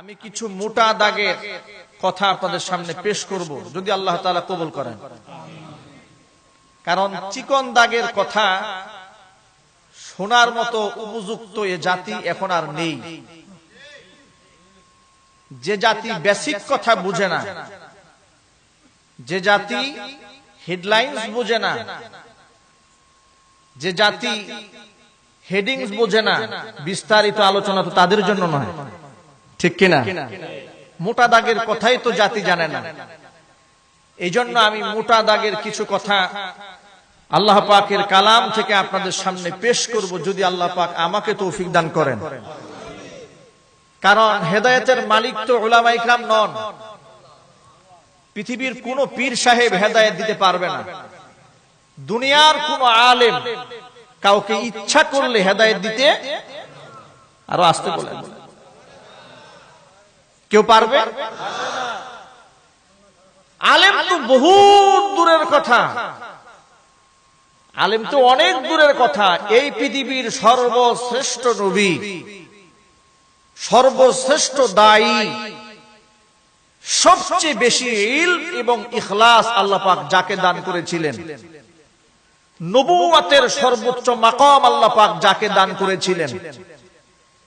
আমি কিছু মোটা দাগের কথা আপনাদের সামনে পেশ করব, যদি আল্লাহ তাআলা কবুল করেন। কারণ চিকন দাগের কথা শোনার মতো উপযুক্ত এ জাতি এখন আর নেই। যে জাতি বেসিক কথা বুঝে না, যে জাতি হেডলাইন্স বুঝে না, যে জাতি হেডিংস বোঝে না, বিস্তারিত আলোচনা তো তাদের জন্য নয়, ঠিক কিনা? মোটা দাগের কথাই তো জাতি জানে না। এই জন্য আমি মোটা দাগের কিছু কথা আল্লাহ পাকের কালাম থেকে আপনাদের সামনে পেশ করব, যদি আল্লাহ পাক আমাকে তৌফিক দান করেন। কারণ হেদায়েতের মালিক তো উলামা ইকরাম নন। পৃথিবীর কোন পীর সাহেব হেদায়েত দিতে পারবে না। দুনিয়ার কোন আলেম কাউকে ইচ্ছা করলে হেদায়েত দিতে আরো আসতে বলেন কেউ পারবে? আলেম তো বহুত দূরের কথা, আলেম তো অনেক দূরের কথা। এই পৃথিবীর সর্বশ্রেষ্ঠ নবী, সর্বশ্রেষ্ঠ দায়ী, সবচেয়ে বেশি ইলম এবং ইখলাস আল্লাহ পাক যাকে দান করেছিলেন, নবুয়তের সর্বোচ্চ মাকাম আল্লাহ পাক যাকে দান করেছিলেন,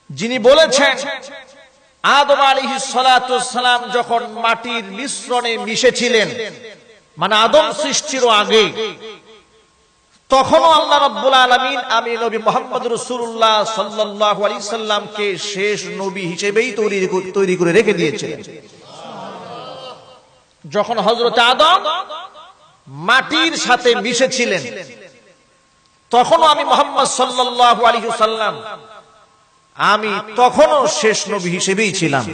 যিনি বলেছেন আদম আলাইহিস সালাতু ওয়াস সালাম যখন মাটির মিশ্রণে মিশেছিলেন, মানে আদম সৃষ্টির আগে, তখনও আল্লাহ রাব্বুল আলামিন আমি নবী মুহাম্মদ রাসূলুল্লাহ সাল্লাল্লাহু আলাইহি সাল্লামকে শেষ নবী হিসেবেই তৈরি করে রেখে দিয়েছিলেন। যখন হযরত আদম মাটির সাথে মিশেছিলেন, তখনও আমি মুহাম্মদ সাল্লাল্লাহু আলাইহি সাল্লাম আমি তখনও শেষ নবী হিসেবেই ছিলাম।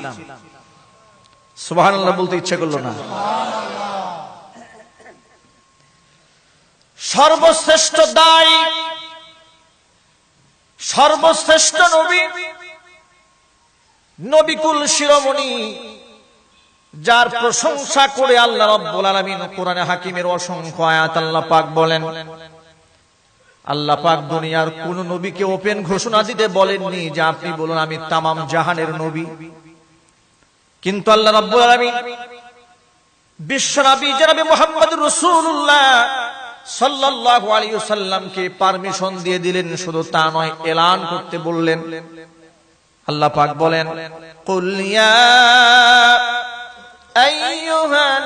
সুবহানাল্লাহ বলতে ইচ্ছা করলো না? সর্বশ্রেষ্ঠ দায়ী, সর্বশ্রেষ্ঠ নবী, নবিকুল শিরোমণি, যার প্রশংসা করে আল্লাহ রাব্বুল আলামিন কোরআনে হাকিমের অসংখ্য আয়াত আল্লাহ পাক বলেন। আল্লাহ পাক দুনিয়ার কোন নবীকে ওপেন ঘোষণা দিতে বলেননি যে আপনি বলুন আমি তামাম জাহানের নবী, কিন্তু আল্লাহ রাব্বুল আলামিন বিশ্বনবী জনাবে মুহাম্মদুর রাসূলুল্লাহ সাল্লাল্লাহু আলাইহি ওয়াসাল্লামকে পারমিশন দিয়ে দিলেন। শুধু তা নয়, এলান করতে বললেন। আল্লাহ পাক বলেন, কুল ইয়া আইয়ুহান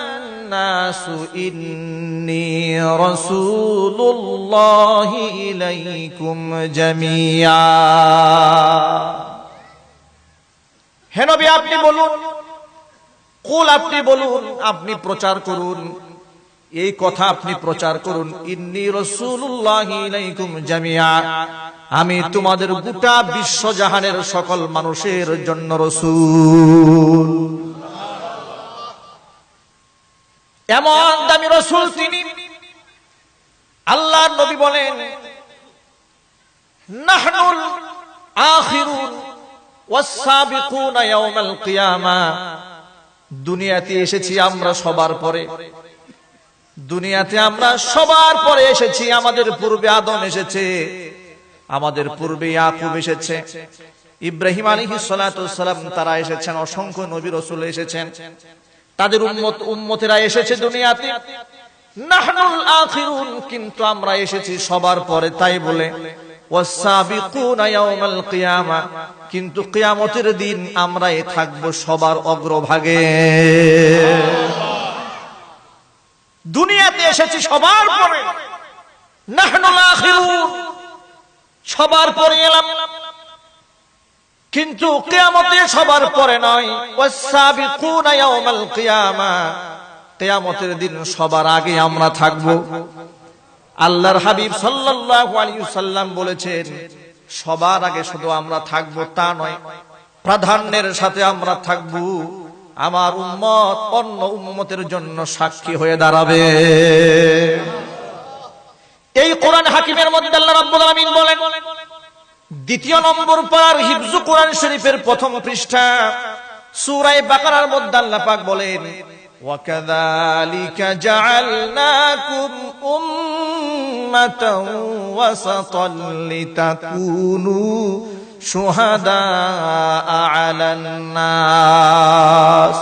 নাসু ইন্নী রাসূলুল্লাহি ইলাইকুম জামিআ। হে নবী আপনি বলুন, কুল আপনি বলুন, আপনি প্রচার করুন, এই কথা আপনি প্রচার করুন, ইন্নী রাসূলুল্লাহি ইলাইকুম জামিআ, আমি তোমাদের গোটা বিশ্বজাহানের সকল মানুষের জন্য রাসূল। এমন দামি রাসূল তিনি। আল্লাহর নবী বলেন, নাহনুল আখিরুন ওয়াস সাবিকুনা ইয়াউমাল কিয়ামা। দুনিয়াতে এসেছি আমরা সবার পরে, দুনিয়াতে আমরা সবার পরে এসেছি। আমাদের পূর্বে আদম এসেছে, আমাদের পূর্বে ইয়াকুব এসেছে, ইব্রাহিম আলাইহিস সালাতু ওয়াস সালাম তারা এসেছেন, অসংখ্য নবী রাসূল এসেছেন, তাদের উম্মতেরা এসেছে দুনিয়াতে। নাহনুল আখিরুন, কিন্তু আমরা এসেছি সবার পরে। তাই বলে ওয়াসাবিকুনা ইয়াউমাল কিয়ামা, কিন্তু কিয়ামতের দিন আমরাই থাকবো সবার অগ্রভাগে। দুনিয়াতে এসেছি সবার পরে, নাহনুল আখিরুন, সবার পরে এলাম, কিন্তু কিয়ামতে সবার পরে নয়। ওয়াসাবিকুনা ইয়াউমাল কিয়ামা, কিয়ামতের দিন সবার আগে আমরা থাকব। আল্লাহর হাবিব সাল্লাল্লাহু আলাইহি ওয়াসাল্লাম বলেছেন, সবার আগে শুধু আমরা থাকব তা নয়, প্রাধান্যের সাথে আমরা থাকব। আমার উম্মত অন্য উম্মতের জন্য সাক্ষী হয়ে দাঁড়াবে। এই কোরআন হাকিমের মধ্যে আল্লাহ রাব্বুল আলামিন বলেন, দ্বিতীয় নম্বর পার হিফজ কোরআন শরীফের প্রথম পৃষ্ঠা সূরা বাকারার মধ্যে আল্লাহ পাক বলেন, ওয়াকাযালিকা জাআলনাকুম উম্মাতাও ওয়াসাতাল লিতাকুনু শুহাদাআ আলান নাস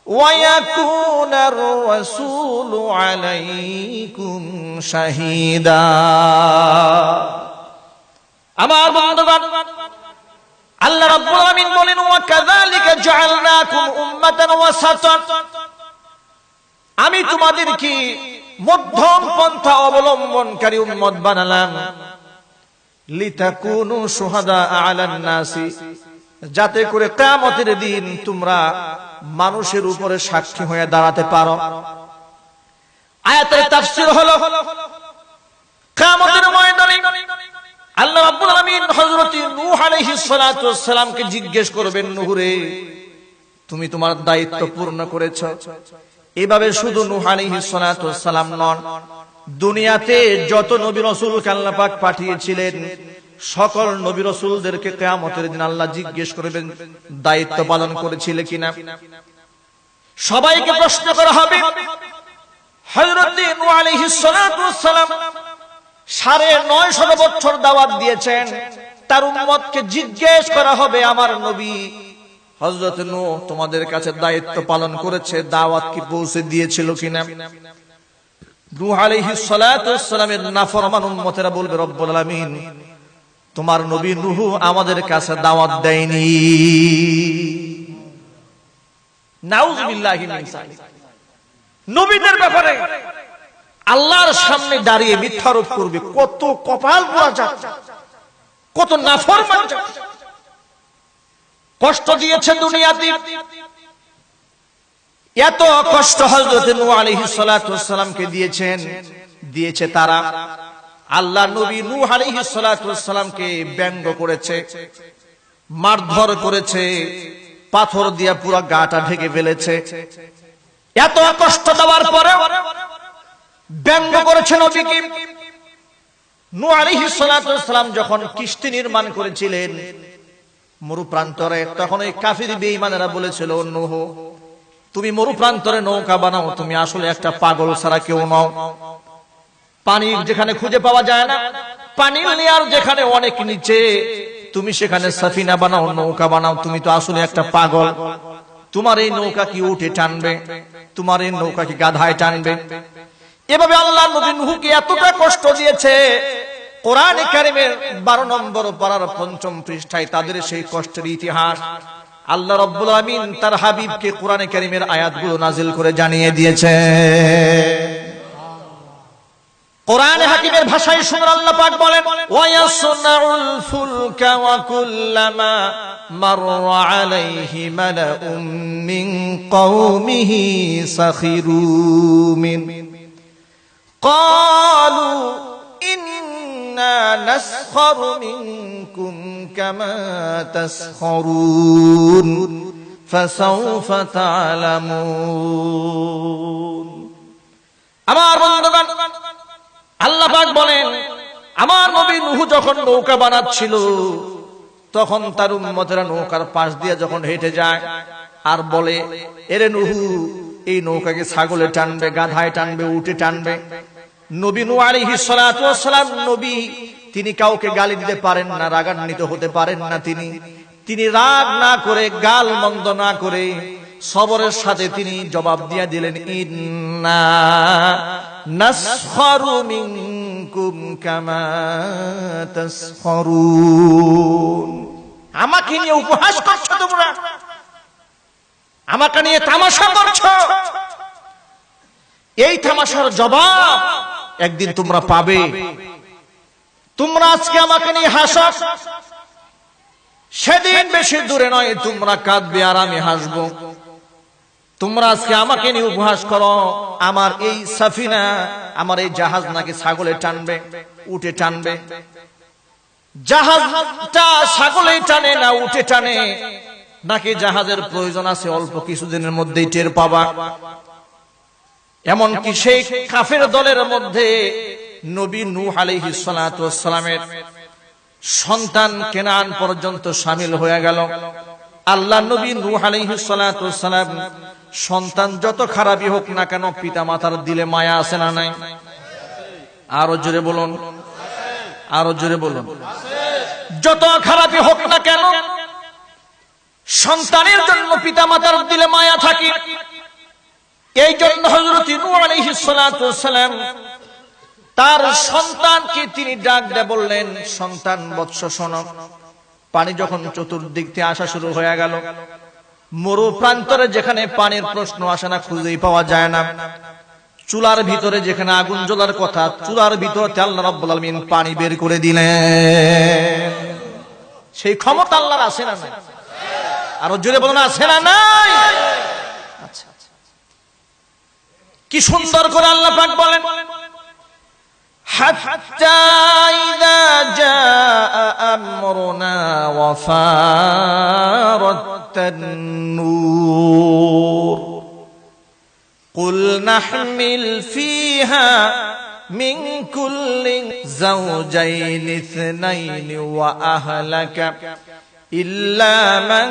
ওয়া ইয়াকুনার রাসূলু আলাইকুম শাহীদা। আমার বন্ধুগণ, আল্লাহ রাব্বুল আলামিন বলেন, ওয়া কাযালিকা জাআলনাকুম উম্মাতান ওয়াসাতান, আমি তোমাদেরকে মধ্যম পন্থা অবলম্বনকারী উম্মত বানালাম। লিতাকুনু শুহাদা আলান নাসি, যাতে করে কিয়ামতের দিন তোমরা মানুষের উপরে সাক্ষী হয়ে দাঁড়াতে পারো। আয়াতের তাফসীর হলো, কিয়ামতের ময়দানে আল্লাহ রাব্বুল আলামিন হযরত নূহ আলাইহিস সালাতু ওয়াস সালামকে জিজ্ঞেস করবেন, নূহ রে, তুমি তোমার দায়িত্ব পূর্ণ করেছো? এভাবে শুধু নূহ আলাইহিস সালাতু ওয়াস সালাম নন, দুনিয়াতে যত নবী রাসূলকে আল্লাহ পাক পাঠিয়েছিলেন সকল নবী রাসূলদেরকে কিয়ামতের দিন আল্লাহ জিজ্ঞেস করবেন, দায়িত্ব পালন করেছিলে কিনা। সবাইকে প্রশ্ন করা হবে। হযরত নূহ আলাইহিস সালাতু ওয়াস সালাম 950 বছর দাওয়াত দিয়েছেন, তার উম্মতকে জিজ্ঞেস করা হবে, আমার নবী হযরত নূহ তোমাদের কাছে দায়িত্ব পালন করেছে, দাওয়াত কি পৌঁছে দিয়েছিল কিনা। নূহ আলাইহিস সালাতু ওয়াস সালামের নাফরমান উম্মতেরা বলবে, রব্বুল আলামিন তোমার নবী নূহ আমাদের কাছে দাওয়াত দেয়নি। নাউযুবিল্লাহি মিন যালিক। নবীদের ব্যাপারে আল্লাহর সামনে দাঁড়িয়ে মিথ্যারোপ করবে, কত কপাল পোড়া জাত, কত নাফরমান জাত। কষ্ট দিয়েছে দুনিয়াতে, এত কষ্ট হযরত নূহ আলাইহিস সালাতু ওয়াস সালামকে দিয়েছে তারা। আল্লাহ নবী নূহ আলাইহিস সালাতু ওয়াস সালামকে ব্যঙ্গ করেছে, মারধর করেছে, পাথর দিয়ে পুরো গাটা ঢেকে ফেলেছে। এত কষ্ট দেওয়ার পরে ব্যঙ্গ করেছে নবীকে। নূহ আলাইহিস সালাতু ওয়াস সালাম যখন কিস্তি নির্মাণ করেছিলেন মরু প্রান্তরে, তখন ওই কাফির বেঈমানেরা বলেছিল, নূহ তুমি মরু প্রান্তরে নৌকা বানাও, তুমি আসলে একটা পাগল ছাড়া কেউ নও। পানি যেখানে খুঁজে পাওয়া যায় না, পানির লেয়ার যেখানে অনেক নিচে, তুমি সেখানে সাফিনা বানাও, নৌকা বানাও, তুমি তো আসলে একটা পাগল। তোমার এই নৌকা কি উঠে টানবে? তোমার এই নৌকা কি গাধায় টানবে? এভাবে আল্লাহ নবী নূহকে এতটা কষ্ট দিয়েছে, কোরআনে কারীমের 12 নম্বর পারার 5ম পৃষ্ঠায় তাদের সেই কষ্টের ইতিহাস আল্লাহ রাব্বুল আলামিন তার হাবিবকে কোরআনে কারীমের আয়াতগুলো নাজিল করে জানিয়ে দিয়েছে। কোরআনে হাকিমের ভাষায় শুনুন, আল্লাহ পাক বলেন, ওয়ায়াসনাউল ফুলকা ওয়া কুল্লামা মাররা আলাইহি মালাউম মিন কওমিহি সাখিরু মিন ক্বালু ইন্না নাসখারু মিনকুম কামা তাসখারুন ফাসাউফা তা'লামুন। আমার বন্ধুগণ, আল্লাহ পাক বলেন, আমার নবী নূহ যখন নৌকা বানাচ্ছিল তখন তার উম্মতেরা নৌকার পাশ দিয়ে যখন হেঁটে যায় আর বলে, এরে নূহ এই নৌকাকে ছাগলে টানবে, গাধায় টানবে, উটে টানবে। নবী নূহ আলাইহিস সালাতু ওয়াস সালাম নবী, তিনি কাউকে গালি দিতে পারেন না, রাগান্বিত হতে পারেন না। তিনি রাগ না করে, গাল মন্দ না করে সবরের সাথে তিনি জবাব দিয়ে দিলেন, ইন্না নাসখারু মিনকুম কামা তাসখারুন। আমাকে নিয়ে উপহাস করছো তোমরা, আমাকে নিয়ে তামাশা করছো, এই তামাশার জবাব একদিন তোমরা পাবে। তোমরা আজকে আমাকে নিয়ে হাসো, সেদিন বেশি দূরে নয় তোমরা কাঁদবে আর আমি হাসবো। তোমরা আজকে আমাকে নিয়ে উপহাস করো, আমার এই সাফিনা, আমার এই জাহাজ নাকি ছাগলে টানবে, উটে টানবে। জাহাজটা ছাগলে টানে না উটে টানে, নাকি জাহাজের প্রয়োজন আছে অল্প কিছুদিনের মধ্যেই টের পাবা। এমনকি সেই কাফের দলের মধ্যে নবী নূহ আলাইহিস সালাতু ওয়াস সালামের সন্তান কেনান পর্যন্ত শামিল হয়ে গেল। আল্লাহ নবী নূহ আলাইহিস সালাতু ওয়াস সালাম সন্তান যত খারাপই হোক না কেন, পিতা মাতার দিলে মায়া আছে না নাই? আরো জোরে বলুন, আরো জোরে বলুন। যত খারাপই হোক না কেন, সন্তানের জন্য পিতামাতার দিলে মায়া থাকে। এই জন্য হযরত নূহ আলাইহিস সালাতু ওয়াস সালাম তার সন্তানকে তিনি ডাক দিয়ে বললেন, সন্তান বৎস শোনো, পানি যখন চতুর্দিক থেকে আসা শুরু হয়ে গেল, মরু প্রান্তরে যেখানে পানির প্রশ্ন আসে না, খুঁজেই পাওয়া যায় না, চুলার ভিতরে যেখানে আগুন জ্বলার কথা, চুলার ভিতরে আল্লাহ রাব্বুল আলামিন পানি বের করে দিলেন। সেই ক্ষমতা আল্লাহর আছে না নাই? আরো জোরে বলুন, আছে না নাই? আচ্ছা, কি সুন্দর করে আল্লাহ পাক বলেন, হাত্তা ইযা জাআ আমরুনা ওয়া ফারাতান নূর কুল নাহমিল ফিহা মিন কুল্লিন যাওজাইনি ইসনাইনি ওয়া আহলাকা ইল্লা মান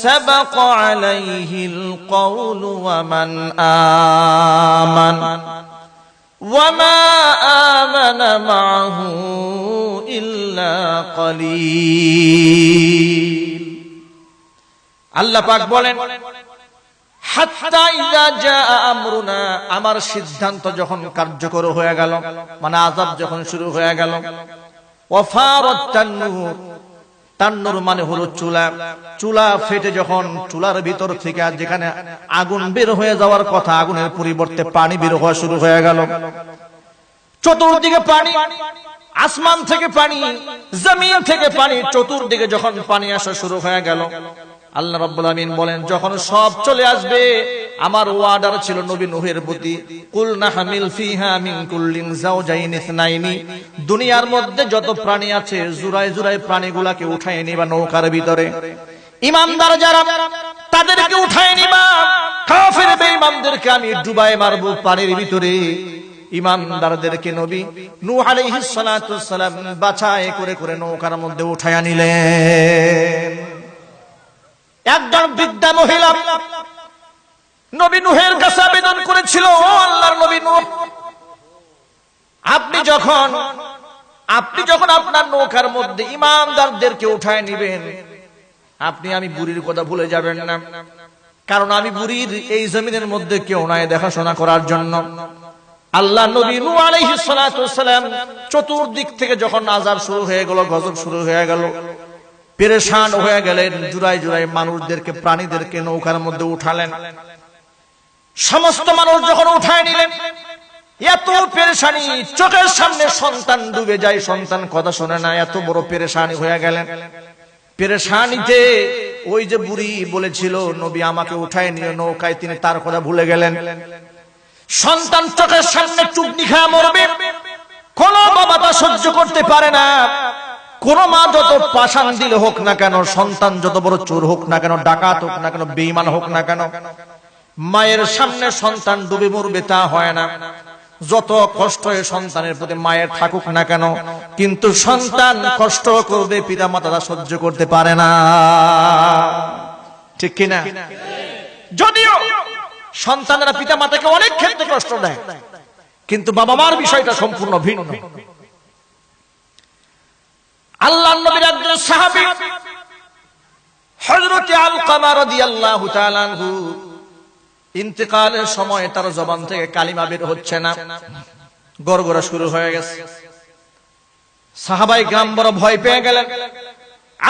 সাবাকা আলাইহিল কওলু ওয়া মান আমানা وما آمن معه إلا قليل। আল্লাহ পাক বলেন, হাত্তা ইযা জাআ আমরুনা, আমার সিদ্ধান্ত যখন কার্যকর হয়ে গেল, মানে আযাব যখন শুরু হয়ে গেল, ওয়া ফারাতান নূর, তান্নুর মানে হলো চুলা, চুলা ফেটে যখন চুলার ভিতর থেকে যেখানে আগুন বের হয়ে যাওয়ার কথা, আগুনের পরিবর্তে পানি বের হওয়া শুরু হয়ে গেল। চতুর্দিকে পানি, আসমান থেকে পানি, জমিন থেকে পানি, চতুর্দিকে যখন পানি আসা শুরু হয়ে গেল, আল্লাহ রাব্বুল আমিন বলেন, যখন সব চলে আসবে, আমার ওয়াদার ছিল নবী নূহের প্রতি, কুল নাহমিল ফিহা মিন কুল্লিন যাওজাইনি ইসনাইনি, দুনিয়ার মধ্যে যত প্রাণী আছে জুরায় জুরায় প্রাণীগুলাকে উঠায় নিবা নৌকার ভিতরে, ঈমানদার যারা তাদেরকে উঠায় নিবা, কাফের বেঈমানদেরকে আমি ডুবায় মারবো পানির ভিতরে। ঈমানদারদেরকে নবী নূহ আলাইহিস সালাতু ওয়াস সালাম বাছাই করে করে নৌকার মধ্যে উঠায় নিলেন। একজন বৃদ্ধা মহিলা নবী নূহের কাছে আবেদন করেছিল, ও আল্লাহর নবী নূহ, আপনি যখন আপনার নৌকার মধ্যে ঈমানদারদেরকে উঠায় নিবেন, আমি বুড়ির কথা ভুলে যাবেন না, কারণ আমি বুড়ির এই জমিনের মধ্যে কেউ নাই দেখাশোনা করার জন্য। আল্লাহ নবী নূহ আলাইহিস সালাতু ওয়াস সালাম চতুর্দিক থেকে যখন আযাব শুরু হয়ে গেল, গজব শুরু হয়ে গেল, পেরেশান হয়ে গেলেন, জুরাই জুরাই মানুষদেরকে, প্রাণীদেরকে নৌকার মধ্যে উঠালেন। সমস্ত মানুষ যখন উঠায় নিলেন, এত পেরেশানি, চোখের সামনে সন্তান ডুবে যায়, সন্তান কথা শোনে না, এত বড় পেরেশানি হয়ে গেলেন। পেরেশানিতে ওই যে বুড়ি বলেছিল নবী আমাকে উঠায় নিয়ে নৌকায়, তিনি তার কথা ভুলে গেলেন। সন্তান চোখের সামনে চুবনি খায় মরবে, কোন বাবা তা সহ্য করতে পারে না। কোন মা যত পাষাণ দিলে হোক না কেন, সন্তান যত বড় চোর হোক না কেন, ডাকাত হোক না কেন, বেঈমান হোক না কেন, মায়ের সামনে সন্তান ডুবে মরবে তা হয় না। যত কষ্ট সন্তানের প্রতি মায়ের থাকুক না কেন, কিন্তু সন্তান কষ্ট করবে, পিতা মাতা সহ্য করতে পারে না, ঠিক কিনা? যদিও সন্তানরা পিতা মাতাকে অনেক ক্ষেত্রে কষ্ট দেয়, কিন্তু বাবা মার বিষয়টা সম্পূর্ণ ভিন্ন। আল্লাহর নবীর একজন সাহাবী হযরত আলকামা রাদিয়াল্লাহু তাআলা আনহু, ইন্তেকালের সময় তার জবান থেকে কালিমা বের হচ্ছে না, গড়গড়া শুরু হয়ে গেছে। সাহাবাই গ্রাম বড় ভয় পেয়ে গেলেন,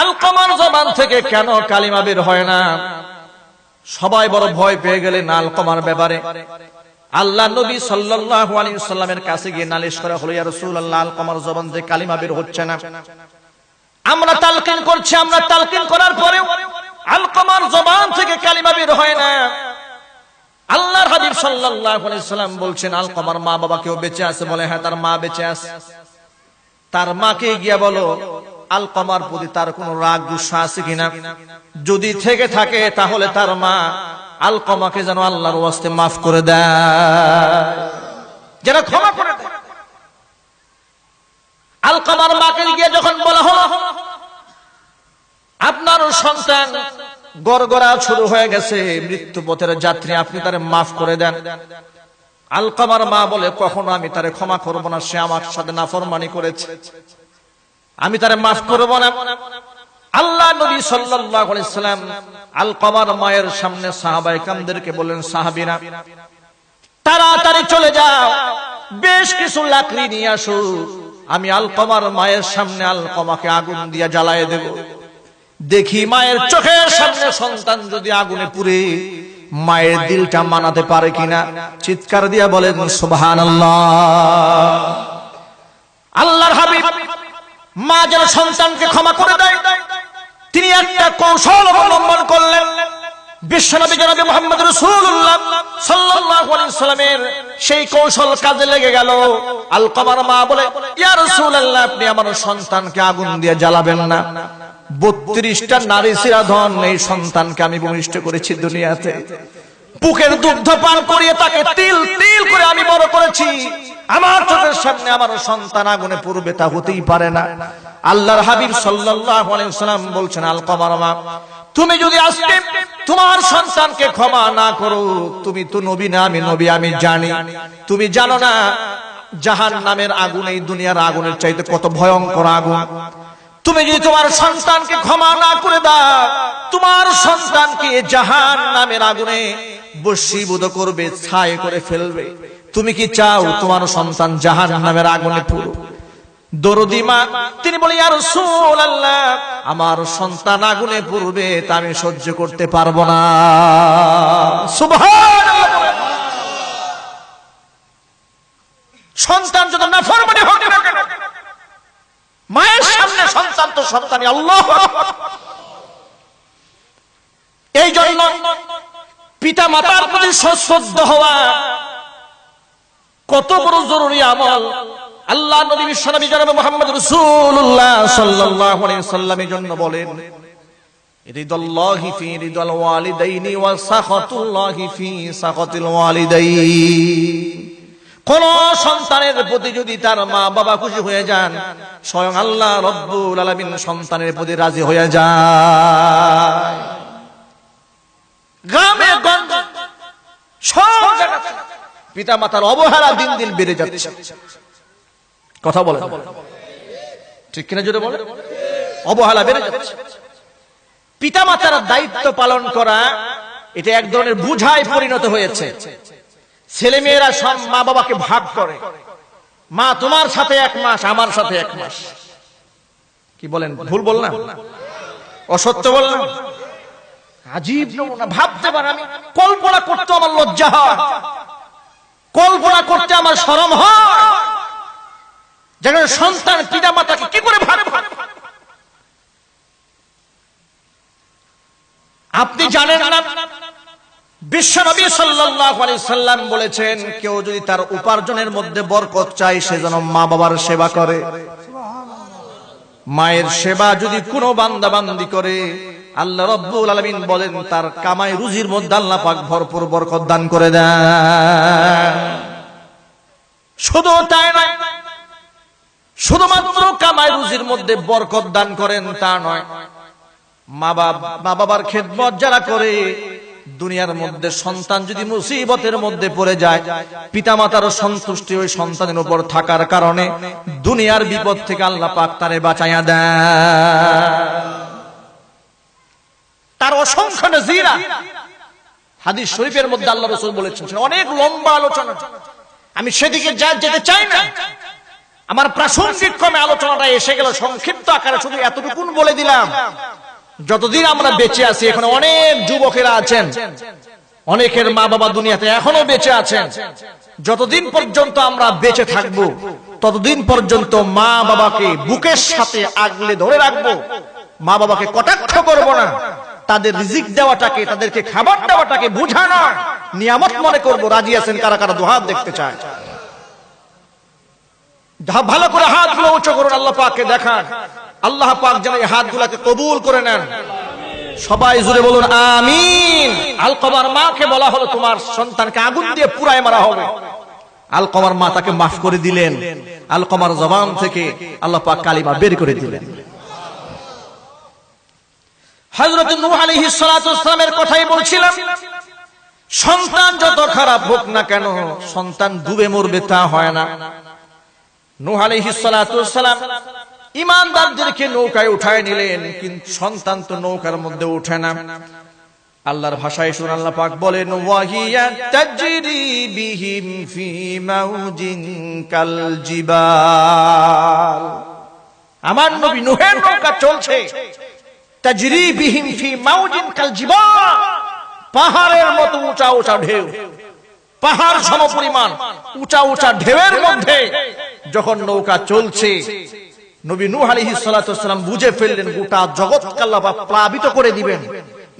আলকামার জবান থেকে কেন কালিমা বের হয় না? সবাই বড় ভয় পেয়ে গেলেন আলকামার ব্যাপারে। আল্লাহ নবী সাল্লাল্লাহু আলাইহি ওয়াসাল্লামের কাছে গিয়ে নালিশ করা হলো, ইয়া রাসূলুল্লাহ, আলকামার জবান থেকে কালিমা বের হচ্ছে না, আমরা তালকিন করছি, আমরা তালকিন করার পরেও আলকামার জবান থেকে কালিমা বের হয় না। আল্লাহর হাবিব সাল্লাল্লাহু আলাইহি ওয়াসাল্লাম বলছেন, আলকামার মা বাবা কেউ বেঁচে আছে? বলে হ্যাঁ, তার মা বেঁচে আছে। তার মাকে গিয়ে বলো আলকামার প্রতি তার কোন রাগ গুসা আছে কিনা, যদি থেকে থাকে তাহলে তার মা আলকামাকে যেন আল্লাহর ওয়াস্তে মাফ করে দেয়, যেন ক্ষমা করে দেয়। আলকামার মাকে গিয়ে যখন বলা হলো আপনার সন্তান গড়গড়া শুরু হয়ে গেছে, মৃত্যু পথের যাত্রী, আপনি তারে মাফ করে দেন। আলকামার মা বলে, কখনো আমি তারে ক্ষমা করব না, সে আমার সাথে নাফরমানি করেছে। আমি তারে মাফ করব না। আল্লাহ নবী সাল্লাল্লাহু আলাইহি সাল্লাম আলকমার মায়ের সামনে সাহাবায়ে কেরামদেরকে বললেন, সাহাবীরা তাড়াতাড়ি চলে যাও, বেশ কিছু লাকড়ি নিয়ে আসো, আমি আলকমার মায়ের সামনে আলকমাকে আগুন দিয়ে জ্বালায় দেব। দেখি মায়ের চোখের সামনে সন্তান যদি আগুনে পুড়ে মায়ের দিলটা মানাতে পারে কিনা। চিৎকার দিয়া বলেন সুবহানাল্লাহ। আল্লাহর হাবিব মা যেন সন্তানকে ক্ষমা করে দেয়, তিনি একটা কৌশল অবলম্বন করলেন। বিশ্বনবী জনাবে মুহাম্মদ রাসূলুল্লাহ সাল্লাল্লাহু আলাইহি সাল্লামের সেই কৌশল কাজে লেগে গেল। আলকমার মা বলে, ইয়া রাসূলুল্লাহ, আপনি আমার সন্তানকে আগুন দিয়ে জ্বালাবেন না। 32টা নারী শিরাধন এই সন্তানকে আমি ভূমিষ্ঠ করেছি দুনিয়াতে, বুকের দুগ্ধ পান করিয়ে তাকে তিল তিল করে আমি বড় করেছি। আমার চোখের সামনে আমার সন্তান আগুনে পুড়বে, তা হতেই পারে না। আল্লাহর হাবিব সাল্লাল্লাহু আলাইহি ওয়াসাল্লাম বলছেন, আলকমার মা, তুমি যদি আজকে তোমার সন্তানকে ক্ষমা না করো, তুমি তো নবী না, আমি নবী, আমি জানি। তুমি জানো না জাহান্নামের আগুন এই দুনিয়ার আগুনের চাইতে কত ভয়ঙ্কর আগুন। তুমি যদি তোমার সন্তানকে ক্ষমা না করে দাও, তোমার সন্তানকে জাহান্নামের আগুনে বশীভূত করবে, ছাই করে ফেলবে। তুমি কি চাও তোমার সন্তান জাহান্নামের আগুনে পুড়ুক? দরদি মা তিনি বলে, ইয়া রাসূলুল্লাহ, আমার সন্তান আগুনে পুড়বে, তা আমি সহ্য করতে পারবো না। সুবহানাল্লাহ। সন্তান যত নাফরমানি হোক না কেন, মায়ের সামনে সন্তান তো সন্তানই। আল্লাহু আকবার। এই জন্য পিতা মাতার প্রতি সশ্রদ্ধ হওয়া কত বড় জরুরি আমল। আল্লাহ নবী বিশ্বনবী জনাবে মুহাম্মদ রাসূলুল্লাহ সাল্লাল্লাহু আলাইহি ওয়াসাল্লামের জন্য বলেন, রিদাল্লাহি ফি রিদাল ওয়ালিদাইনি ওয়া সাখাতুল্লাহি ফি সাখাতিল ওয়ালিদাইন। কোন সন্তানের প্রতি যদি তার মা বাবা খুশি হয়ে যান, স্বয়ং আল্লাহ রব্বুল আলামিন সন্তানের প্রতি রাজি হয়ে যায়। গ্রামে গঞ্জে সব জায়গাতে পিতা মাতার অবহেলা দিন দিন বেড়ে যাচ্ছে। কথা বলে ঠিক কিনা জোরে বলে? অবহেলা বেড়ে যাচ্ছে। পিতা মাতার দায়িত্ব পালন করা এটা এক ধরনের বোঝায় পরিণত হয়েছে। ছেলে মেয়েরা সব মা বাবাকে ভাগ করে, মা তোমার সাথে 1 মাস, আমার সাথে 1 মাস। কি বলেন? ভুল বললাম? অসত্য বললাম? আজীব নমুনা। ভাবতে পারে, আমি কল্পনা করতে আমার লজ্জা হয়, কল্পনা করতে আমার শরম হয়। যেখানে সন্তান পিতা মাতাকে কি করে ভাগ করে। আপনি জানেন না, বিশ্বনবী সাল্লাল্লাহু আলাইহি সাল্লাম বলেছেন, কেউ যদি তার উপার্জনের মধ্যে বরকত চায়, সে যেন মা বাবার সেবা করে। মায়ের সেবা যদি কোনো বান্দা বান্দি করে, আল্লাহ রাব্বুল আলামিন বলেন তার কামাই রুজির মধ্যে আল্লাহ পাক ভরপুর বরকত দান করে দেন। শুধু তাই নয়, শুধুমাত্র কামাই রুজির মধ্যে বরকত দান করেন তা নয়, মা বাবার খেদমত যারা করে, দুনিয়ার মধ্যে সন্তান যদি মুসিবতের মধ্যে পড়ে যায়, পিতামাতারও সন্তুষ্টি ওই সন্তানের উপর থাকার কারণে দুনিয়ার বিপদ থেকে আল্লাহ পাক তারে বাঁচাইয়া দেন। তার অসংখ্য নজিরা হাদিস শরীফের মধ্যে আল্লাহ রাসূল বলেছেন। অনেক লম্বা আলোচনা, আমি সেদিকে যেতে চাই না। আমার প্রাসঙ্গিক ক্রমে আলোচনাটা এসে গেল, সংক্ষিপ্ত আকারে শুধু এতটুকু বলে দিলাম। যতদিন আমরা বেঁচে আছি, এখানে অনেক যুবকেরা আছেন, অনেকের মা বাবা দুনিয়াতে এখনো বেঁচে আছেন। যতদিন পর্যন্ত আমরা বেঁচে থাকব, ততদিন পর্যন্ত মা বাবাকে বুকের সাথে আগলে ধরে রাখবো, মা বাবাকে কটাক্ষ করব না। তাদের রিজিক দেওয়াটাকে, তাদেরকে খাবার দেওয়াটাকে বুঝা না, নিয়ামত মনে করব। রাজি আছেন কারা কারা? দুহাত দেখতে চায়। ভালো করে হাতগুলো উঁচু করুন, আল্লাহ পাককে দেখান। আল্লাহ পাক যেন এই হাতগুলোকে কবুল করে নেন। সবাই জুড়ে বলুন আমিন। আলকমার মাকে বলা হলো, তোমার সন্তানকে আগুন দিয়ে পুড়ায় মারা হবে। আলকমার মা তাকে মাফ করে দিলেন। আলকমার জবান থেকে আল্লাহ পাক কালিমা বের করে দিলেন। হযরত নূহ আলাইহিস সালাতু ওয়াস সালামের কথাই বলছিলাম। সন্তান যত খারাপ হোক না কেন, সন্তান ডুবে মরবে তা হয় না। নূহ আলাইহিস সালাতু ওয়াস সালাম ঈমানদারদেরকে নৌকায় উঠায় নিলেন, কিন্তু সন্তান তো নৌকার মধ্যে ওঠে না। আল্লাহর ভাষায় শুনুন, আল্লাহ পাক বলেন ওয়াহিয়া তাজরি বিহিম ফি মাউজিন কাল জিবাল। আমার নবী নূহের নৌকা চলছে, তাজরি বিহিম ফি মাউজিন কাল জিবাল, পাহাড়ের মতো উঁচা উঁচা ঢেউ, পাহাড় সমপরিমাণ উঁচা উঁচা ঢেউয়ের মধ্যে যখন নৌকা চলছে, নবী নূহ আলাইহিস সালাতু ওয়াস সালাম বুঝে ফেললেন গোটা জগৎকে আল্লাহ পাক প্লাবিত করে দিবেন,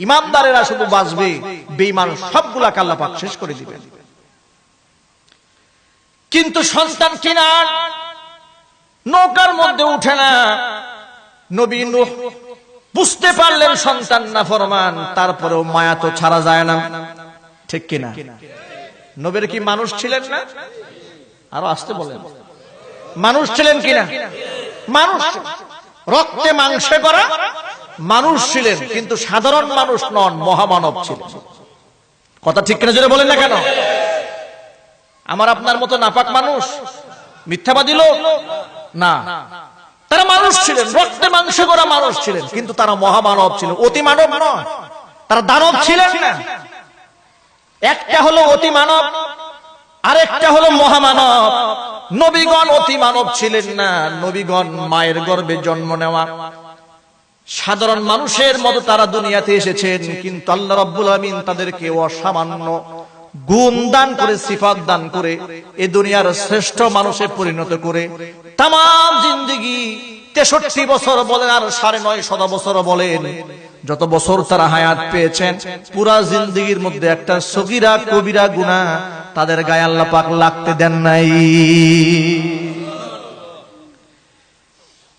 ইমানদারেরা শুধু বাঁচবে, বেঈমান সবগুলাকে আল্লাহ পাক শেষ করে দিবেন। কিন্তু সন্তান কিনার নৌকার মধ্যে উঠে না। নবী নূহ বুঝতে পারলেন সন্তান নাফরমান, তারপরেও মায়া তো ছাড়া যায় না, ঠিক কিনা? নবীর কি মানুষ ছিলেন না? আরো আসতে বলেন, মানুষ ছিলেন কিনা? মানুষ, রক্তে মাংসে করা মানুষ ছিলেন, কিন্তু সাধারণ মানুষ নন, মহামানব ছিলেন। কথা ঠিক কিনা জোরে বলেন না কেন? আমার আপনার মতো নাপাক মানুষ, মিথ্যাবাদী লোক না, তারা মানুষ ছিলেন, রক্তে মাংসে করা মানুষ ছিলেন, কিন্তু তারা মহামানব ছিলেন, অতি মানব নয়, তারা দানব ছিলেন না। একটা হলো অতি মানব, আরেকটা হলো মহামানব। নবীগণ অতি মানব ছিলেন না, নবীগণ মায়ের গর্ভে জন্ম নেওয়া সাধারণ মানুষের মতো তারা দুনিয়াতে এসেছেন, কিন্তু আল্লাহ রাব্বুল আমিন তাদেরকে অসামান্য গুণ দান করে, সিফাত দান করে এই দুনিয়ার শ্রেষ্ঠ মানুষে পরিণত করে তামাম জিন্দেগি 63 বছর বলেন আর 9.5 বছর বলেন, যত বছর তারা হায়াত পেয়েছেন, পুরা জিন্দেগির মধ্যে একটা সগীরা কবিরা গুনাহ তাদের গায়ে আল্লাহ পাক লাগতে দেন নাই।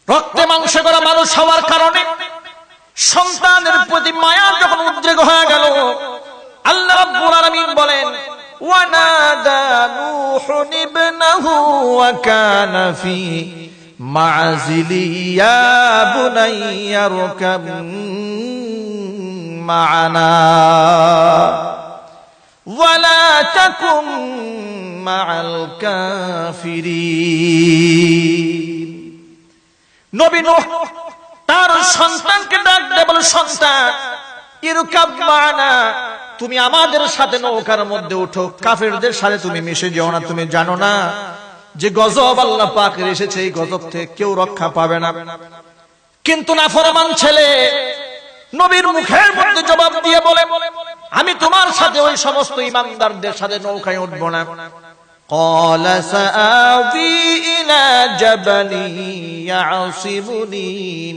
রক্তে মাংসে করা মানুষ হওয়ার কারণে সন্তানের প্রতি মায়া যখন উদ্রেক হয়ে গেল, আল্লাহ রাব্বুল আলামিন বলেন ওয়ানাদা নূহুন ইবনাহু ওয়া কানা ফি মা'জিলি ইয়া বুনাইয়া রকাব মা'ানা ওয়া লা তাকুম মা'আল কাফিরিন। নবী নূহ তার সন্তানকে ডাক দিয়ে বলে, সন্তান ইরকাব মা'ানা, তুমি আমাদের সাথে নৌকার মধ্যে ওঠো, কাফেরদের সাথে তুমি মিশে যেও না। তুমি জানো না যে গজব আল্লাহ পাকের এসেছে, এই গজব থেকে কেউ রক্ষা পাবে না। কিন্তু নাফরমান ছেলে নবীর মুখের মধ্যে জবাব দিয়ে বলে, আমি তোমার সাথে ওই সমস্ত ঈমানদারদের সাথে নৌকায় উঠব না। قال سآوي إلى جبل يعصمني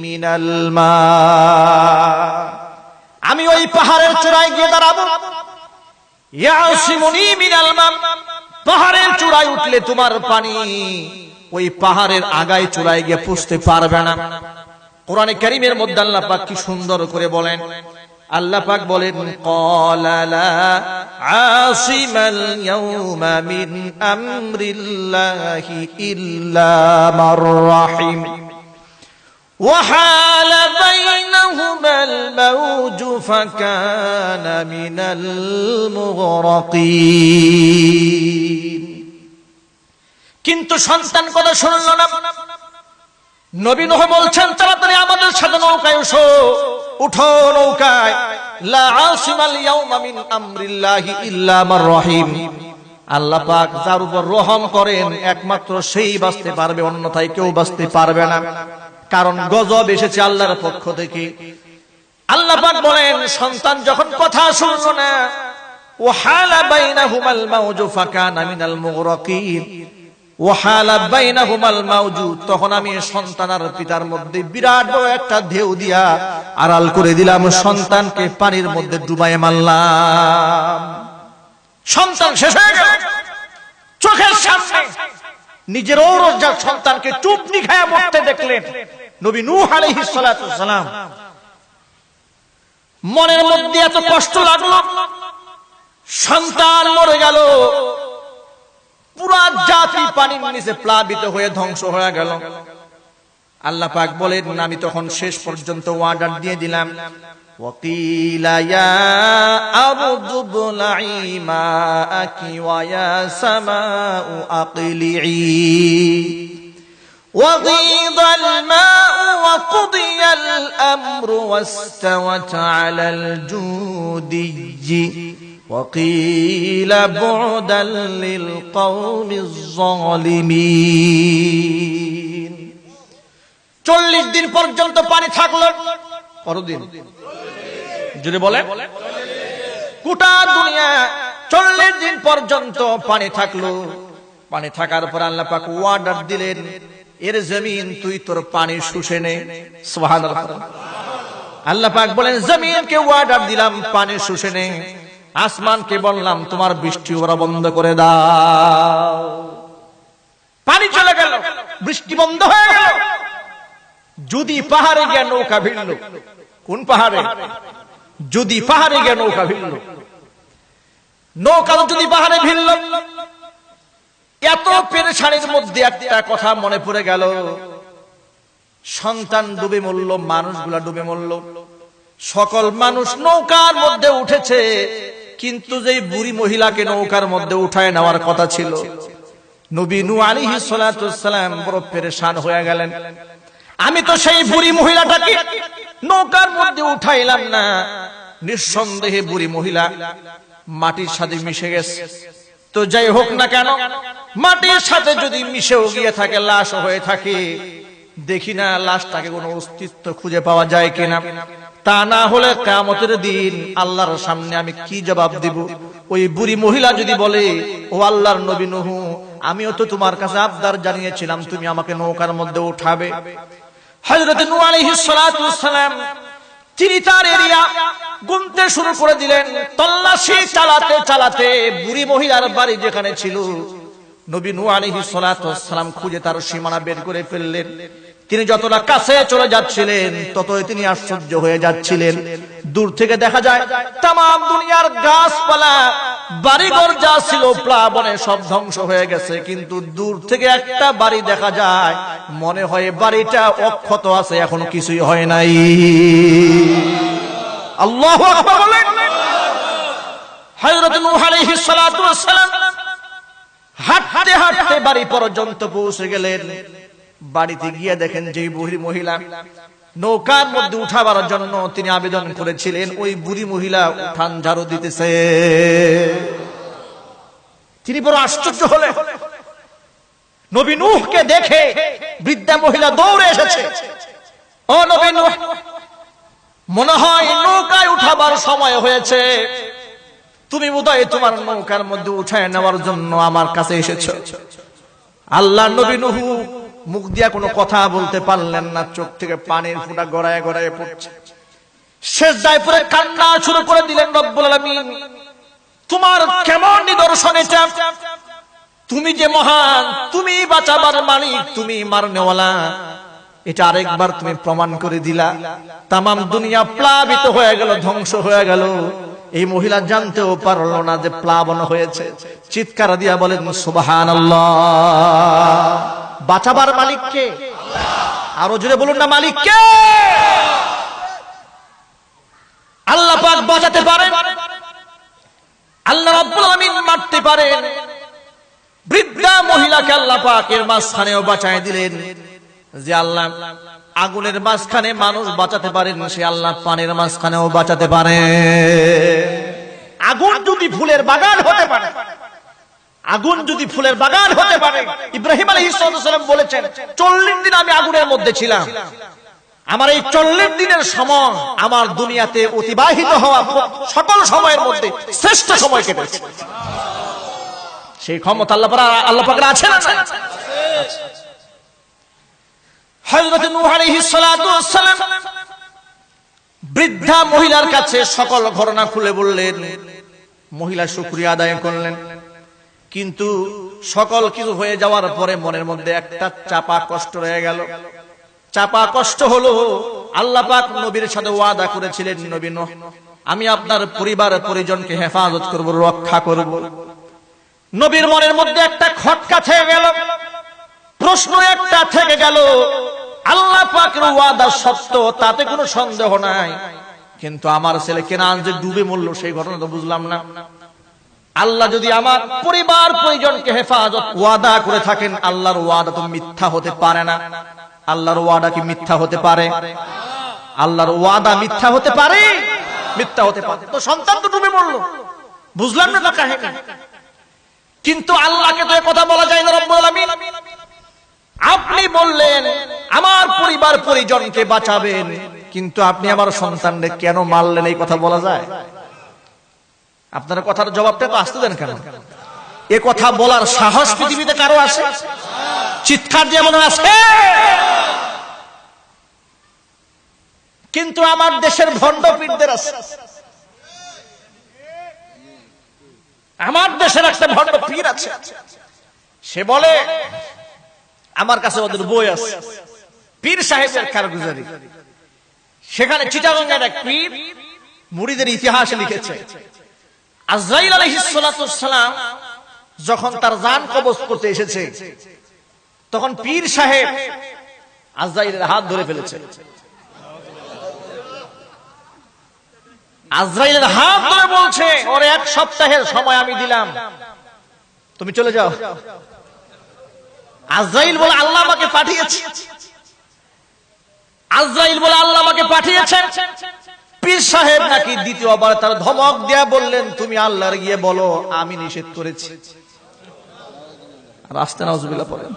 من الماء, আমি ওই পাহাড়ের চূড়ায় গিয়ে দাঁড়াবো। ইয়াসিমুনি মিনাল মা, পাহাড়ের চূড়ায় উঠলে তোমার পানি ওই পাহাড়ের আগায় চূড়ায় গিয়ে পুষতে পারবে না। কোরআনে কারীমের মধ্যে আল্লাহ পাক কি সুন্দর করে বলেন, আল্লাহ পাক বলেন ক্বালা লা আসিমাল ইয়াউমা মিন আমরিল্লাহি ইল্লা মার রাহিম وحال بينهما الموج فكان من المغرقين। কিন্তু সন্তান কথা শুনল না। নবী নূহ বলছেন, তাড়াতাড়ি আমাদের সাথে নৌকায় এসো, উঠো নৌকায়। লা আসিমাল ইয়াউমা মিন আমরিল্লাহি ইল্লা মার রাহিম, আল্লাহ পাক যার উপর রহম করেন একমাত্র সেই বাঁচতে পারবে, অন্যথায় কেউ বাঁচতে পারবে না, কারণ গজব এসেছে আল্লাহর পক্ষ থেকে। আল্লাহ পাক বলেন, সন্তান যখন কথা শুনলো না, ওয়াহালা বাইনাহুমাল মাউজু ফাকানা মিনাল মুগরাকিন, ওয়াহালা বাইনাহুমাল মাউজু, তখন আমি সন্তান আর পিতার মধ্যে বিরাট বড় একটা ঢেউ দিয়া আড়াল করে দিলাম, সন্তানকে পানির মধ্যে ডুবায় মারলাম। সন্তান শেষ হয়ে গেল চোখের সামনে। নিজের ঔরজাত সন্তানকে চুপনি খায়া মরতে দেখলেন নবী নূহ আলাইহিস সালাতু ওয়াস সালাম। মনের মধ্যে এত কষ্ট লাগলো, সন্তান মরে গেল, পুরা জাতি পানির নিচে প্লাবিত হয়ে ধ্বংস হয়ে গেল। আল্লাহ পাক বলেন, আমি তখন শেষ পর্যন্ত অর্ডার দিয়ে দিলাম, ওয়াকিলা ইয়া আরদু বুলঈ মাআকি ওয়া ইয়া সামাউ আqli'i وغيض الماء وقضي الأمر واستوت على الجودي وقيل بعدا للقوم الظالمين 40 দিন পর্যন্ত পানি থাকলো। কতদিন যদি বলে? গোটা দুনিয়া 40 দিন পর্যন্ত পানি থাকলো। পানি থাকার পর আল্লাহ পাক ওয়ার্ডার দিলেন, এর জমিন তুই তোর পানি শুষে নে। সুবহানাল্লাহ। আল্লাহ পাক বলেন, জমিনকে ওয়ার্ডার দিলাম পানি শুষে নে। আসমানকে বললাম তোমার বৃষ্টি ওরা বন্ধ করে দাও। পানি চলে গেল, বৃষ্টি বন্ধ হয়ে গেল। যদি পাহাড়ে গিয়ে নৌকা ভিড়ল, কোন পাহাড়ে? যদি পাহাড়ে গিয়ে নৌকা ভিড়ল, নৌকা যদি পাহাড়ে ভিড়ল, এত পেরেশানির মধ্যে একটা কথা মনে পড়ে গেল, সন্তান ডুবে মরল, মানুষগুলা ডুবে মরল, সকল মানুষ নৌকার মধ্যে উঠেছে, কিন্তু যে বুড়ি মহিলাকে নৌকার মধ্যে উঠায় নেওয়ার কথা ছিল, নবী নূহ আলাইহিস সালাতু ওয়াস সালাম বড় পেরেশান হয়ে গেলেন। আমি তো সেই বুড়ি মহিলাটাকে নৌকার মধ্যে উঠাইলাম না, নিঃসন্দেহে বুড়ি মহিলা মাটির সাথে মিশে গেছে। তো যাই হোক না কেন, মাটির সাথে যদি মিশেও গিয়ে থাকে, লাশ হয়ে থাকে, দেখি না লাশটাকে কোনো অস্তিত্ব খুঁজে পাওয়া যায় কিনা। তা না হলে কিয়ামতের দিন আল্লাহর সামনে আমি কি জবাব দিব? ওই বুড়ি মহিলা যদি বলে, ও আল্লাহর নবী নূহ, আমিও তো তোমার কাছে আবদার জানিয়েছিলাম তুমি আমাকে নৌকার মধ্যে উঠাবে। হযরত নূহ আলাইহিস সালাতু ওয়াস সালাম তিনি তার এরিয়া গুনতে শুরু করে দিলেন। তল্লাশি চালাতে চালাতে বুড়ি মহিলার বাড়ি যেখানে ছিল, নবী নূহ আলাইহিস সালাতু ওয়াস সালাম খুঁজে তার সীমানা বের করে ফেললেন। তিনি যতটা কাছে চলে যাচ্ছিলেন, ততই তিনি আশ্চর্য হয়ে যাচ্ছিলেন। দূর থেকে দেখা যায় তামাম দুনিয়ার গাছপালা, বাড়িঘর যা ছিল প্লাবনে সব ধ্বংস হয়ে গেছে, কিন্তু দূর থেকে একটা বাড়ি দেখা যায়, মনে হয় বাড়িটা অক্ষত আছে, এখন কিছুই হয় নাই। আল্লাহু আকবার বলেন। হযরত নূহ আলাইহিস সালাতু ওয়াস সালাম হাঁটতে হাঁটতে বাড়ি পর্যন্ত পৌঁছে গেলেন। বাড়িতে গিয়ে দেখেন যে বুড়ি মহিলা নৌকার মধ্যে উঠাবার জন্য তিনি আবেদন করেছিলেন, ওই বুড়ি মহিলা উঠান ঝাড়ু দিতেছে। তিনি বড় আশ্চর্য হলেন। নবী নূহকে দেখে বৃদ্ধা মহিলা দৌড়ে এসেছে। ও নবী নূহ, মনে হয় নৌকায় উঠাবার সময় হয়েছে, তুমি বোধহয় তোমার নৌকার মধ্যে উঠায় নেওয়ার জন্য আমার কাছে এসেছো। আল্লাহর নবী নূহ মুখ দিয়া কোনো কথা বলতে পারলেন না, চোখ থেকে পানির ফোঁটা গড়ায় গড়ায় পড়ছে। সিজদায় পড়ে কান্না শুরু করে দিলেন, রব্বুল আলামিন তোমার কেমন নিদর্শন এটা? তুমি যে মহান, তুমি বাঁচাবার মালিক, তুমি মারনেওয়ালা, এটা আরেকবার তুমি প্রমাণ করে দিলা। তামাম দুনিয়া প্লাবিত হয়ে গেল, ধ্বংস হয়ে গেল। এই মহিলা জানতেও পারল না যে প্লাবন হয়েছে। চিৎকার দিয়া বলেন সুবহানাল্লাহ। বাঁচাবার মালিক কে? আরো জোরে বলুন না, মালিক কে? আল্লাহ পাক বাঁচাতে পারেন, আল্লাহ রাব্বুল আলামিন মারতে পারেন। বৃদ্ধা মহিলাকে আল্লাহ পাক এর মাঝখানেও বাঁচায় দিলেন। যে আল্লাহ আগুনের মাঝখানে মানুষ বাঁচাতে পারেন, সে আল্লাহ পানির মাঝখানেও বাঁচাতে পারে। আগুন যদি ফুলের বাগান হতে পারে, আগুন যদি ফুলের বাগান হতে পারে, ইব্রাহিম আলাইহিস সালাম বলেছেন 40 দিন আমি আগুনের মধ্যে ছিলাম, আমার এই 40 দিনের সময় আমার দুনিয়াতে অতিবাহিত হওয়া সকল সময়ের মধ্যে শ্রেষ্ঠ সময় কেটেছে। সেই ক্ষমতা আল্লাহ পাকের আছে না? হযরত নূহ আলাইহিস সালাতু ওয়াস সালাম বৃদ্ধা মহিলার কাছে সকল ঘটনা খুলে বললেন। মহিলা শুকরিয়া আদায় করলেন, কিন্তু সকল কিছু হয়ে যাওয়ার পরে মনের মধ্যে একটা চাপা কষ্ট রয়ে গেল। চাপা কষ্ট হলো, আল্লাহ পাক নবীর সাথে ওয়াদা করেছিলেন, নবী নূহ আমি আপনার পরিবার পরিজনকে হেফাজত করব, রক্ষা করব। নবীর মনের মধ্যে একটা খটকা থেকে গেল, প্রশ্ন একটা থেকে গেল। আল্লাহ পাকের ওয়াদা সত্য, তাতে কোনো সন্দেহ নাই, কিন্তু আমার ছেলে কেনান যে ডুবে মরল সেই ঘটনা তো বুঝলাম না। আল্লাহ যদি আমার পরিবার পরিজনকে হেফাজত ওয়াদা করে থাকেন, আল্লাহর ওয়াদা তো মিথ্যা হতে পারে না। আল্লাহর ওয়াদা কি মিথ্যা হতে পারে? আল্লাহর ওয়াদা মিথ্যা হতে পারে? মিথ্যা হতে পারে। তো সন্তান তো ডুবে মরলো, বুঝলাম না কাহিনী। কিন্তু আল্লাহকে তো কথা বলা যায় না। রব্বুল আলামিন আপনি বললেন আমার পরিবার পরিজনকে বাঁচাবেন, কিন্তু আপনি আমার সন্তানকে কেন মারলেন এই কথা বলা যায়? আপনার কথার জবাবটা তো আসতে দেন কেন? এ কথা বলার সাহস পৃথিবীতে কারো আছে? চিৎকার দিয়ে মনে আছে? কিন্তু আমার দেশের ভণ্ডপীরদের আছে। আমার দেশের একটা ভণ্ড পীর আছে, সে বলে আমার কাছে ওদের বই আছে, পীর সাহেবের কারগুজারি। সেখানে চিটাগঙ্গের এক পীর মুরিদের ইতিহাসে লিখেছে, আজরাইল আলাইহিস সালাতু ওয়াস সালাম যখন তার জান কবজ করতে এসেছে, তখন পীর সাহেব আজরাইলের হাত ধরে ফেলেছে। আজরাইলের হাত ধরে বলছে, ওর 1 সপ্তাহের সময় আমি দিলাম, তুমি চলে যাও। আজরাইল বলে আল্লাহ আমাকে পাঠিয়েছে। আজরাইল বলে আল্লাহ আমাকে পাঠিয়েছেন। পীর সাহেব নাকি দ্বিতীয়বার তার ধমক দেয়া বললেন, তুমি আল্লাহর গিয়ে বলো আমি নিষেধ করেছি। রাস্তা নাউজুবিল্লাহ পড়েন।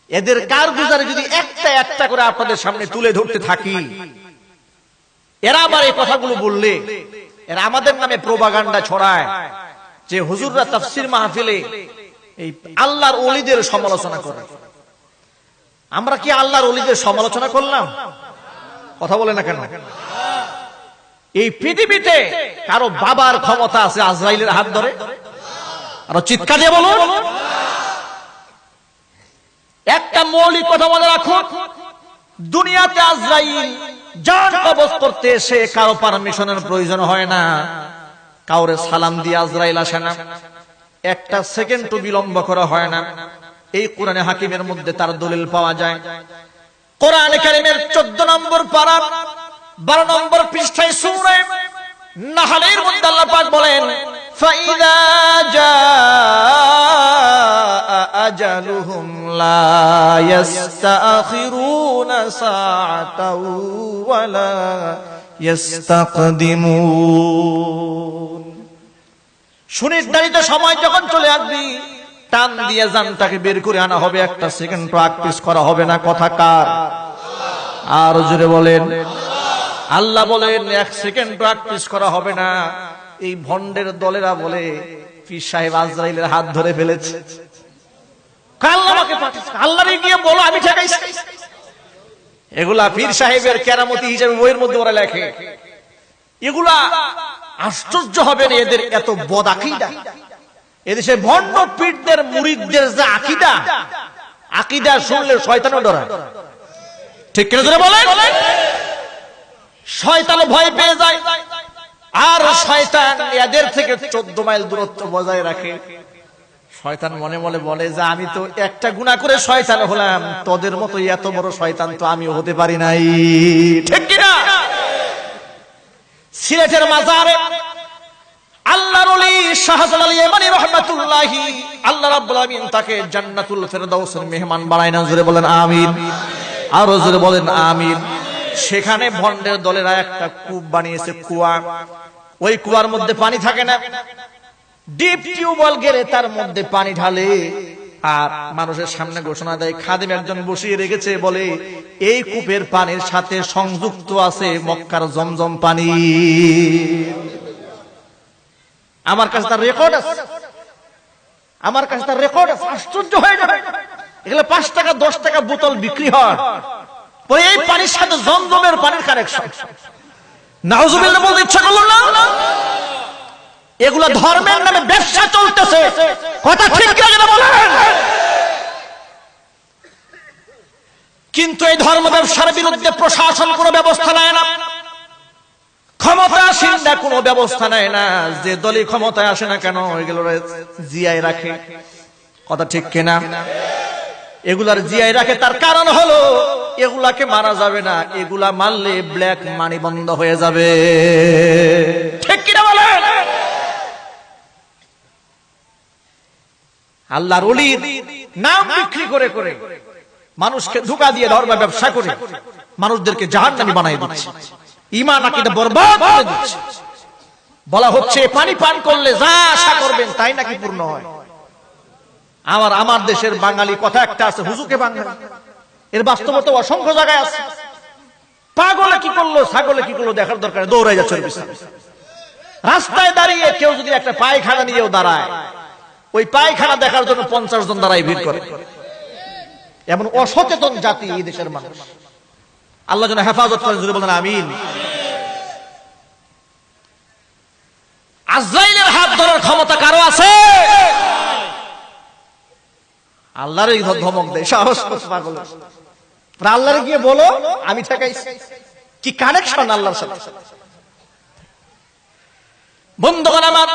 এদের কারগুজারি যদি একটা একটা করে আপনাদের সামনে তুলে ধরতে থাকি, এরা আবার এই কথাগুলো বললে এরা আমাদের নামে প্রোপাগান্ডা ছড়ায় যে হুজুররা তাফসীর মাহফিলে এই আল্লাহর ওলিদের সমালোচনা করে। আমরা কি আল্লাহর ওলিদের সমালোচনা করলাম? কথা বলে না কেন? এই পৃথিবীতে কারো বাবার ক্ষমতা আছে আজরাইলের হাত ধরে? আরো চিৎকার দিয়ে বলুন। একটা মৌলিক কথা মনে রাখুন, দুনিয়াতে আজরাইল জান কবজ করতে এসে কারো পারমিশনের প্রয়োজন হয় না, কাউরে সালাম দিয়ে আজরাইল আসে না, একটা সেকেন্ড বিলম্ব করা হয় না। এই কোরআনে হাকিমের মধ্যে তার দলিল পাওয়া যায়। কোরআনে কারীমের 14 নম্বর পারা 12 নম্বর পৃষ্ঠায় সূরা নাহলের মধ্যে আল্লাহ পাক বলেন, ফাইদা জাআ আজালুহুম লা ইস্তাখিরুনা সাআতাও ওয়া লা ইস্তাকদিমুন। সুনির্ধারিত সময় যখন চলে আসবে, টান দিয়ে জানটাকে বের করে আনা হবে, একটা সেকেন্ড প্র্যাকটিস করা হবে না। কথা কার? আর জোরে বলেন। আল্লাহ বলেন 1 সেকেন্ড প্র্যাকটিস করা হবে না। এই ভন্ডের দলেরা বলে পীর সাহেব আজরাইলের হাত ধরে ফেলেছে। আল্লাহ আমাকে পাঠিয়েছে, আল্লাহরে গিয়ে বলো আমি ঠেকাইছি। এগুলা পীর সাহেবের কেরামতি হিসেবে বইয়ের মধ্যে ওরা লেখে। এগুলা আশ্চর্য হবে না, এদের এত বদ আকীদা। এদেশে ভণ্ড পীরদের মুরিদদের যে আকীদা, আকীদা শুনলে শয়তানও ডরায়। ঠিক কিনা জোরে বলেন? শয়তান ভয় পেয়ে যায়, আর শয়তান এদের থেকে 14 মাইল দূরত্ব বজায় রাখে। শয়তান মনে মনে বলে যে আমি তো একটা গুনাহ করে শয়তান হলাম, তোদের মতো এত বড় শয়তান তো আমি হতে পারি নাই। ঠিক কিনা? সিলেটের মাজারে আল্লাহর ওলি শাহজালাল ইয়ামানী রাহমাতুল্লাহি, আল্লাহ রাব্বুল আলামিন তাকে জান্নাতুল ফেরদাউসের মেহমান বানায় না। জোরে বলেন আমিন। আর জোরে বলেন আমিন। সেখানে ভন্ডের দলেরা একটা কূপ বানিয়েছে, কুয়া। ওই কুয়ার মধ্যে পানি থাকে না, ডিপ টিউবওয়েল গেলে তার মধ্যে পানি ঢালে, আর মানুষের সামনে ঘোষণা দেয়, খাদেম একজন বসিয়ে রেখেছে, বলে এই কূপের পানির সাথে সংযুক্ত আছে মক্কার জমজম পানি। আমার কাছে তার রেকর্ড আছে, আমার কাছে তার রেকর্ড আছে। আশ্চর্য হয়ে যাবে, এগুলো 5 টাকা 10 টাকা বোতল বিক্রি হয়, পরে এই পানির সাথে জমজমের পানির কানেকশন। নাউজুবিল্লাহ বলতে ইচ্ছা করলো না? এগুলা ধর্মের নামে ব্যবসা চলতেছে। কথা ঠিক কিনা বলেন? কিন্তু এই ধর্ম ব্যবসার বিরুদ্ধে প্রশাসন কোনো ব্যবস্থা নেয় না, ক্ষমতাসীনরা কোনো ব্যবস্থা নেয় না। যে দলই ক্ষমতায় আসে না কেন এগুলো জিয়ায় রাখে। কথা ঠিক কিনা? এগুলার জিয়ায় রাখে, তার কারণ হলো এগুলাকে মারা যাবে না, এগুলা মারলে ব্ল্যাক মানি বন্ধ হয়ে যাবে। ঠিক কিনা বলেন? আল্লাহর ওলির নাম বিক্রি করে করে মানুষকে ধোঁকা দিয়ে ধর্ম ব্যবসা করে মানুষদেরকে জাহান্নামী বানিয়ে দিচ্ছে, ঈমান আকীদা বরবাদ করে দিচ্ছে। বলা হচ্ছে পানি পান করলে যা আশা করবেন তাই নাকি পূর্ণ হয়। আমার দেশের বাঙালি কথা একটা আছে, হুজুকে বাঙালি। এর বাস্তবতা অসংখ্য জায়গায় আছে। পাগলে কি করলো, ছাগলে কি করলো দেখার দরকার, দৌড়াই যাচ্ছে রাস্তায় দাঁড়িয়ে। কেউ যদি একটা পায়খানা নিয়েও দাঁড়ায়, ওই পায়খানা দেখার জন্য 50 জন দাঁড়ায় ভিড় করে। এমন অসচেতন জাতি এই দেশের মানুষ। আল্লাহ যেন হেফাজত করেন, জোরে বলেন আমিন। আজরাইলের হাত ধরার ক্ষমতা কারো আছে? আল্লাহর এই ধমক দেয়, সাহস পাগল। আল্লাহরে গিয়ে বলো আমি ঠেকাইছি। কি কানেকশন আল্লাহর সাথে। বন্ধুগণ আমার,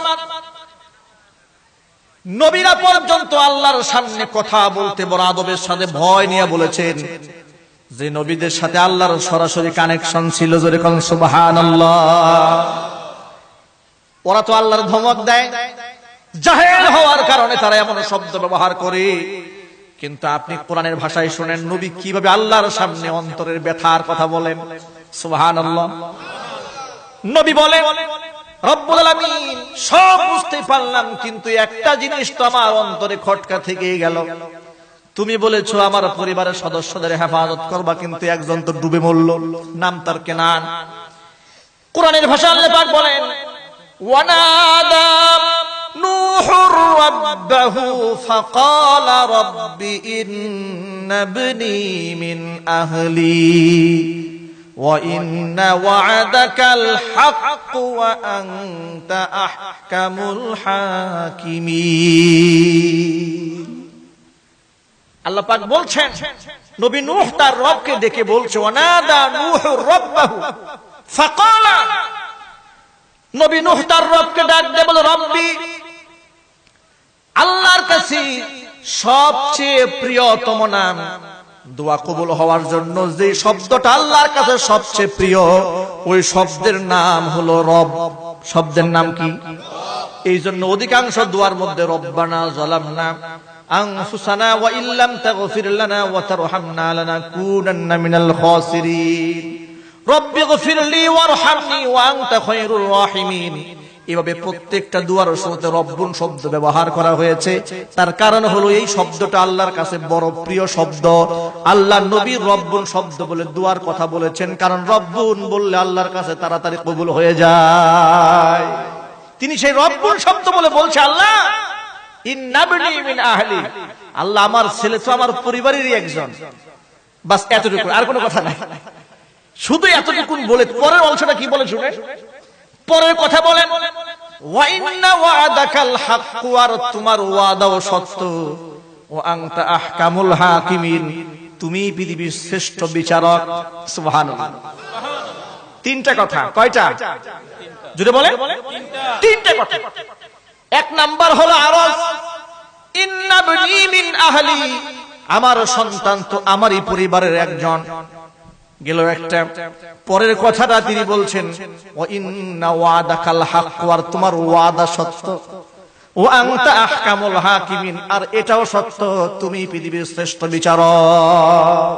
নবীরা পর্যন্ত আল্লাহর সামনে কথা বলতে বড় আদবের সাথে ভয় নিয়ে বলেছেন। যে নবীদের সাথে আল্লাহর সরাসরি কানেকশন ছিল, জোরে কোন সুবহানাল্লাহ। ওরা তো আল্লাহর ধমক দেয়, জাহেল হওয়ার কারণে তারা এমন শব্দ ব্যবহার করে। কিন্তু আপনি কোরআনের ভাষায় শুনেন নবী কিভাবে আল্লাহর সামনে অন্তরের ব্যথার কথা বলেন। সুবহানাল্লাহ। নবী বলে, রব্বুল আলামিন সব বুঝতে পারলাম, কিন্তু একটা জিনিস তো আমার অন্তরে খটকা থেকে গেল। তুমি বলেছো আমার পরিবারের সদস্যদের হেফাজত করবা, কিন্তু একজন তো ডুবে মরল, নাম তার কেনান। কোরআনের ভাষায় আল্লাহ পাক বলেন, ওয়ানাদা নূহুর রাব্বাহু ফাকালা রাব্বি ইন্নাবনি মিন আহলি وَإِنَّ وَعْدَكَ الْحَقُّ وَأَنْتَ أَحْكَمُ الْحَاكِمِينَ। আল্লাহ পাক বলছেন নবী নূহ তার রবকে ডেকে বলছে, ওয়ানাদা নূহু রাব্বাহু ফাকালা। নবী নূহ তার রবকে ডাক দিয়ে বলে, রব্বি, আল্লাহর কাছে সবচেয়ে প্রিয়তম নাম, দোয়া কবুল হওয়ার জন্য যে শব্দটা আল্লাহর কাছে সবচেয়ে প্রিয়, ওই শব্দের নাম হলো রব। শব্দের নাম কি? এই জন্য অধিকাংশ দোয়ার মধ্যে রব্বানা যালামনা আনফুসানা ওয়া ইল্লাম তাগফির লানা ওয়া তারহামনা লানাকুনান্না মিনাল খাসিরিন, রব্বিগফিরলি ওয়ারহামনি ওয়া আনতা খায়রুর রাহিমিন। এভাবে প্রত্যেকটা দুয়ার শুরুতে রব্বুন শব্দ ব্যবহার করা হয়েছে। তার কারণ হলো এই শব্দটা আল্লাহর কাছে বড় প্রিয় শব্দ। আল্লাহ নবী রব্বুন শব্দ বলে দুয়ার কথা বলেছেন, কারণ রব্বুন বললে আল্লাহর কাছে তাড়াতাড়ি কবুল হয়ে যায়। তিনি সেই রব্বুন শব্দ বলে বলছে, আল্লাহ ইন্নাবনি মিন আহলি, আল্লাহ আমার ছেলে তো আমার পরিবারেরই একজন। বাস এতটুকু, আর কোনো কথা নাই। শুধু এতটুকু বলে পরের অংশটা কি বলে শুনে। পরের কথা বলেন, ওয়া ইন্না ওয়াদাকাল হাক্কু, আর তোমার ওয়াদাও সত্য, ওয়া আনতা আহকামুল হাকিমিন, তুমি পৃথিবীর শ্রেষ্ঠ বিচারক। সুবহানাল্লাহ। তিনটা কথা। কয়টা? জুড়ে বলেন। তিনটা কথা। এক নাম্বার হলো আরজ, ইন্নাবনি মিন আহলি, আমার সন্তান তো আমারই পরিবারের একজন। গেল একটা। পরের কথাটা তিনি বলছেন, ওয়া ইন্না ওয়াদাকাল হাক্কু, আর তোমার ওয়াদা সত্য, ওয়া আনতা আহকামুল হাকিমিন, আর এটাও সত্য, তুমি পৃথিবীর শ্রেষ্ঠ বিচারক।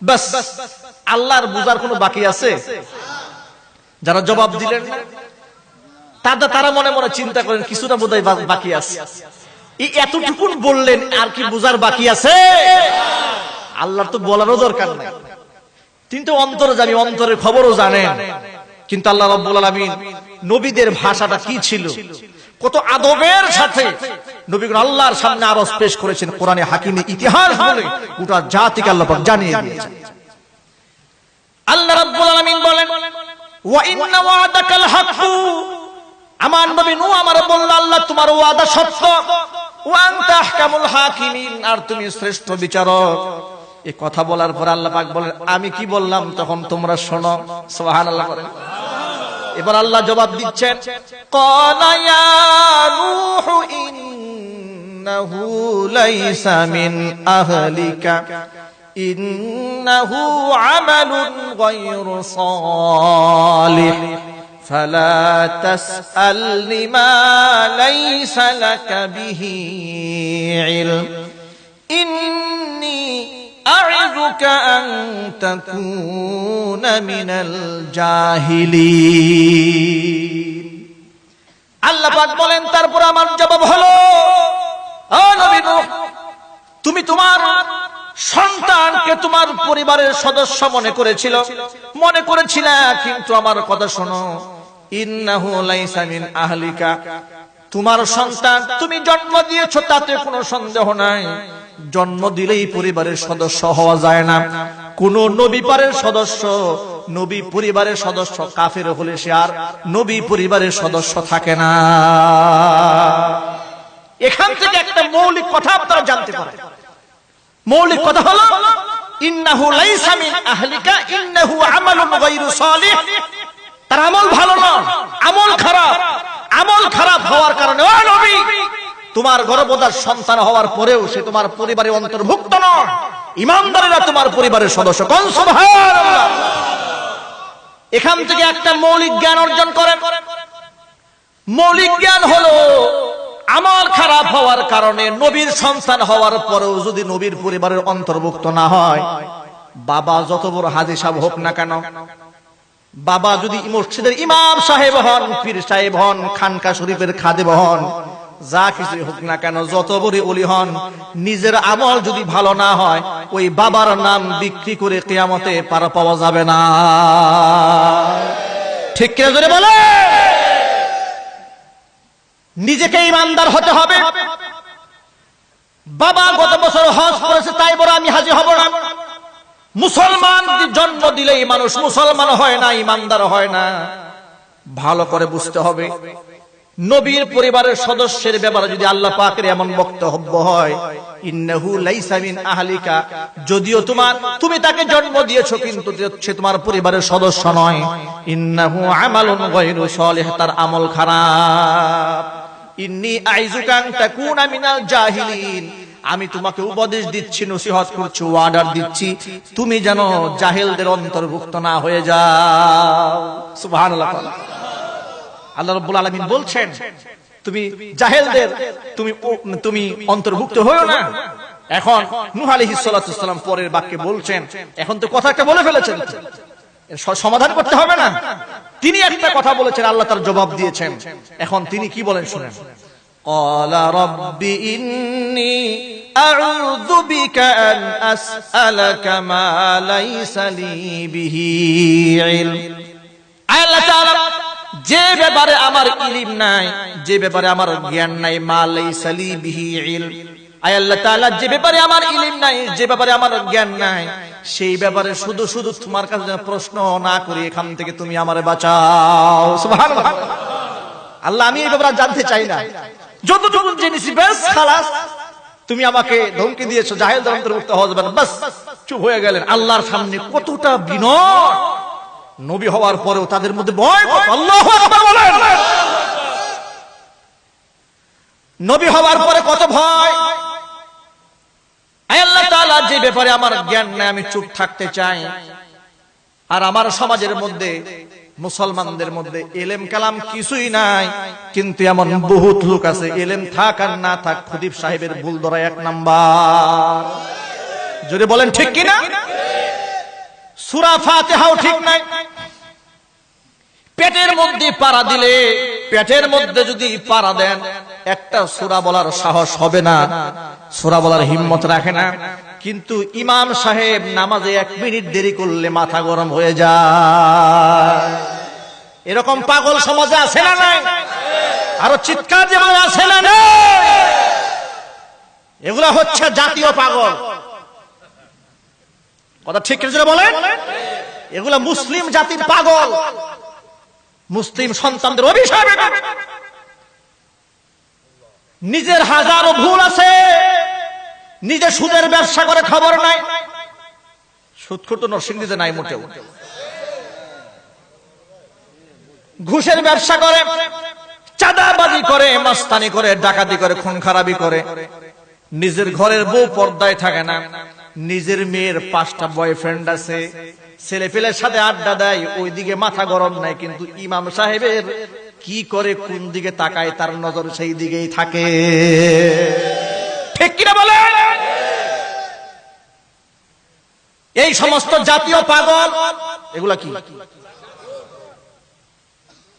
বাস, আল্লাহর বুঝার কোনো বাকি আছে? যারা জবাব দিলেন না তারা মনে মনে চিন্তা করেন কিছুটা বোধহয় বাকি আছে। এই এতটুকু বললেন, আর কি বুঝার বাকি আছে? আল্লাহর তো বলারও দরকার নাই, কিন্তু অন্তরে জানি, অন্তরের খবরও জানেন। কিন্তু আল্লাহ রাব্বুল আলামিন নবীদের ভাষাটা কি ছিল, কত আদবের সাথে নবীগণ আল্লাহর সামনে আরজ পেশ করেছেন। কোরআনে হাকিমে ইতিহাস বলে গোটা জাতিকে আল্লাহ পাক জানিয়ে দিয়েছেন। আল্লাহ রাব্বুল আলামিন বলেন, ওয়া ইন্না ওয়াদাকাল হাক্কু, আমার নবী নূহ আমারে বলল, আল্লাহ তোমার ওয়াদা সত্য, ওয়া আনতা আহকামুল হাকিমিন, আর তুমি শ্রেষ্ঠ বিচারক। এই কথা বলার পর আল্লাহ পাক বলেন, আমি কি বললাম তখন তোমরা শোনো। সুবহানাল্লাহ। এবার আল্লাহ জবাব দিচ্ছেন, ক্বালা ইয়া নূহু ইন্নাহু লাইসা মিন আহলিকা ইন্নাহু আমালুন গায়রু সালিহ ফালা তাসআলনি মা লাইসা লাকা বিহি ইলম ইন্নী আ'ইযুকা আন তাকুনা মিনাল জাহিলিন। আল্লাহ পাক বলেন, তারপর আমার জবাব হলো, ও নবী নূহ, তুমি তোমার সন্তানকে তোমার পরিবারের সদস্য মনে করেছিলে, কিন্তু আমার কথা শোনো, ইন্নাহু লাইসা মিন আহলিকা, তোমার সন্তান তুমি জন্ম দিয়েছো তাতে কোনো সন্দেহ নাই, জন্ম দিলেই পরিবারের সদস্য হওয়া যায় না। কোন নবী পরিবারের সদস্য কাফের হলে সে আর নবী পরিবারের সদস্য থাকে না। এখান থেকে একটা মৌলিক কথা আপনারা জানতে পারেন। মৌলিক কথা হলো, ইন্নাহু লাইসা মিন আহলিকা ইন্নাহু আমালুন গায়রু সালিহ, তার আমল ভালো না, আমল খারাপ হওয়ার কারণে ও নবী, তোমার গর্ভধার সন্তান হওয়ার পরেও সে তোমার পরিবারের অন্তর্ভুক্ত নয়। ঈমানদারেরা তোমার পরিবারের সদস্য। কোন সুবহানাল্লাহ। এখান থেকে একটা মৌলিক জ্ঞান অর্জন করেন। মৌলিক জ্ঞান হলো, আমল খারাপ হওয়ার কারণে নবীর সন্তান হওয়ার পরেও যদি নবীর পরিবারের অন্তর্ভুক্ত না হয়, বাবা যত বড় হাজী সাহেব হোক না কেন, বাবা যদি মসজিদের ইমাম সাহেব হন, পীর সাহেব হন, খানকা শরীফের খাদেম হন, যা কিছুই হোক না কেন, যত বড় ওলি হন, নিজের আমল যদি ভালো না হয়, ওই বাবার নাম বিক্রি করে কিয়ামতে পার পাওয়া যাবে না। ঠিক কিনা জোরে বলে? নিজেকে ইমানদার হতে হবে। বাবা গত বছর হজ করেছে তাই বড় আমি হাজী হব না। মুসলমান জন্ম দিলেই মানুষ মুসলমান হয় না, ইমানদার হয় না। ভালো করে বুঝতে হবে, নবীর পরিবারের সদস্যের ব্যাপারে যদি আল্লাহ পাকের এমন বক্তব্য হয়, ইন্নাহু লাইসা মিন আহলিকা, যদিও তুমি তাকে জন্ম দিয়েছো কিন্তু সে তোমার পরিবারের সদস্য নয়, ইন্নাহু আমালুন গায়রু সালিহ, তার আমল খারাপ। ইন্নী আইযুকা আন তাকুনা মিনাল জাহিলিন, আমি তোমাকে উপদেশ দিচ্ছি, নসিহত করছি, ওয়ার্ডার দিচ্ছি, তুমি যেন জাহেলদের অন্তর্ভুক্ত না হয়ে যাও। সুবহানাল্লাহ। আল্লাহ রাব্বুল আলামিন বলছেন, তুমি জাহেলদের তুমি অন্তর্ভুক্ত হয়ো না। এখন নূহ আলাইহিস সালাতু ওয়াস সালাম পরের বাক্যে বলছেন, এখন তো কথা একটা বলে ফেলেছেন, সমাধান করতে হবে না। তিনি একটা কথা বলেছেন, আল্লাহ তার জবাব দিয়েছেন। এখন তিনি কি বলেন শুনেন। ক্বালা রাব্বি ইন্নী আউযু বিকা আন আসআলাকা মা লাইসা লি বিহি ইলম। আল্লাহ তাআলা যে ব্যাপারে আমার ইলম নাই, যে ব্যাপারে আমার জ্ঞান নাই, মা লাইসা লি বিহি ইলম, আয় আল্লাহ তাআলা যে ব্যাপারে আমার ইলম নাই, যে ব্যাপারে আমার জ্ঞান নাই, সেই ব্যাপারে শুধু তোমার কাছে প্রশ্ন না করি, এখান থেকে তুমি আমারে বাঁচাও। সুবহানাল্লাহ। আল্লাহ আমি এই ব্যাপারে জানতে চাই না, যতটুকু জেনেছি ব্যাস খালাস। তুমি আমাকে ধমকি দিয়েছো জাহেলদের অন্তর্ভুক্ত হওয়া যাবে না, বাস চুপ হয়ে গেলেন। আল্লাহর সামনে কতটা বিনয়, নবী হওয়ার পরেও তাদের মধ্যে ভয়। আল্লাহু আকবার বলেন। নবী হওয়ার পরে কত ভয়। আল্লাহ তাআলা যে ব্যাপারে আমার জ্ঞান নাই আমি চুপ থাকতে চাই। আর আমার সমাজের মধ্যে, মুসলমানদের মধ্যে ইলম কালাম কিছুই নাই, কিন্তু এমন বহুত লোক আছে ইলম থাক আর না থাক খতিব সাহেবের ভুল ধরা এক নাম্বার। যদি বলেন ঠিক কিনা? সূরা ফাতিহাও ঠিক নাই। পেটের মধ্যে পাড়া দিলে, পেটের মধ্যে যদি পাড়া দেন, একটা সূরা বলার সাহস হবে না, সূরা বলার হিম্মত রাখে না। কিন্তু ইমাম সাহেব নামাজে 1 মিনিট দেরি করলে মাথা গরম হয়ে যায়। এরকম পাগল সমাজে আছে না নাই? আরো চিৎকার যেমন আছে না নাই? এগুলা হচ্ছে জাতীয় পাগল। কথা ঠিক করে বলেন। এগুলা মুসলিম জাতির পাগল, মুসলিম সন্তানদের অভিশাপ। নিজের হাজারো ভুল আছে, নিজে সুদের ব্যবসা করে খবর নাই। সুদখোর তো নরসিংদীতে নাই মোটেও। ঘুষের ব্যবসা করে, চাঁদাবাজি করে, মাস্তানি করে, ডাকাতি করে, খুন খারাপি করে। নিজের ঘরের বউ পর্দায় থাকে না, নিজের মেয়ের 5টা বয়ফ্রেন্ড আছে, ছেলে পেলের সাথে আড্ডা দেয়, ওইদিকে মাথা গরম নাই, কিন্তু ইমাম সাহেবের কি করে কোন দিকে তাকায় তার নজর সেই দিকেই থাকে। ঠিক কিনা বলে? এই সমস্ত জাতীয় পাগল, এগুলা কি?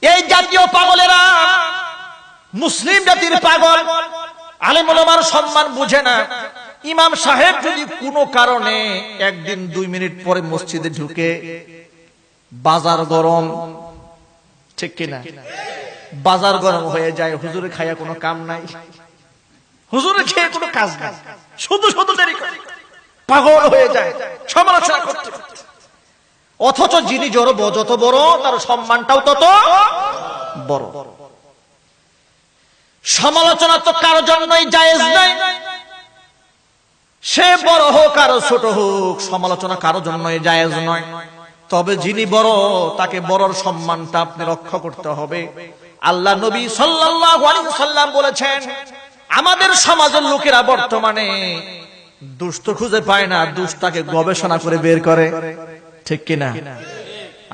এই জাতীয় পাগলেরা মুসলিম জাতির পাগল। আলেম ওলামার সম্মান বুঝে না। ইমাম সাহেব যদি কোনো কারণে একদিন 2 মিনিট পরে মসজিদে ঢুকে, বাজার গরম, ঠিক কিনা, বাজার গরম হয়ে যায়, হুজুরে খাইয়া কোনো কাম নাই, হুজুরে খেয়ে কোনো কাজ নাই, শুধু শুধু দেরি করে, পাগল হয়ে যায় সমালোচনা করতে। অথচ যিনি যত বড় তার সম্মানটাও তত বড়। সমালোচনা তো কারো জন্যই জায়েজ নাই, সে বড় হোক আর ছোট হোক, সমালোচনা কারো জন্যই জায়েজ নয়। তবে যিনি বড়, তাকে বড়র সম্মানটা আপনি রক্ষা করতে হবে। আল্লাহ নবী সাল্লাল্লাহু আলাইহি ওয়াসাল্লাম বলেছেন, আমাদের সমাজের লোকেরা বর্তমানে দুষ্ট খুঁজে পায় না, দুষ্টাকে গবেষণা করে বের করে। ঠিক কিনা?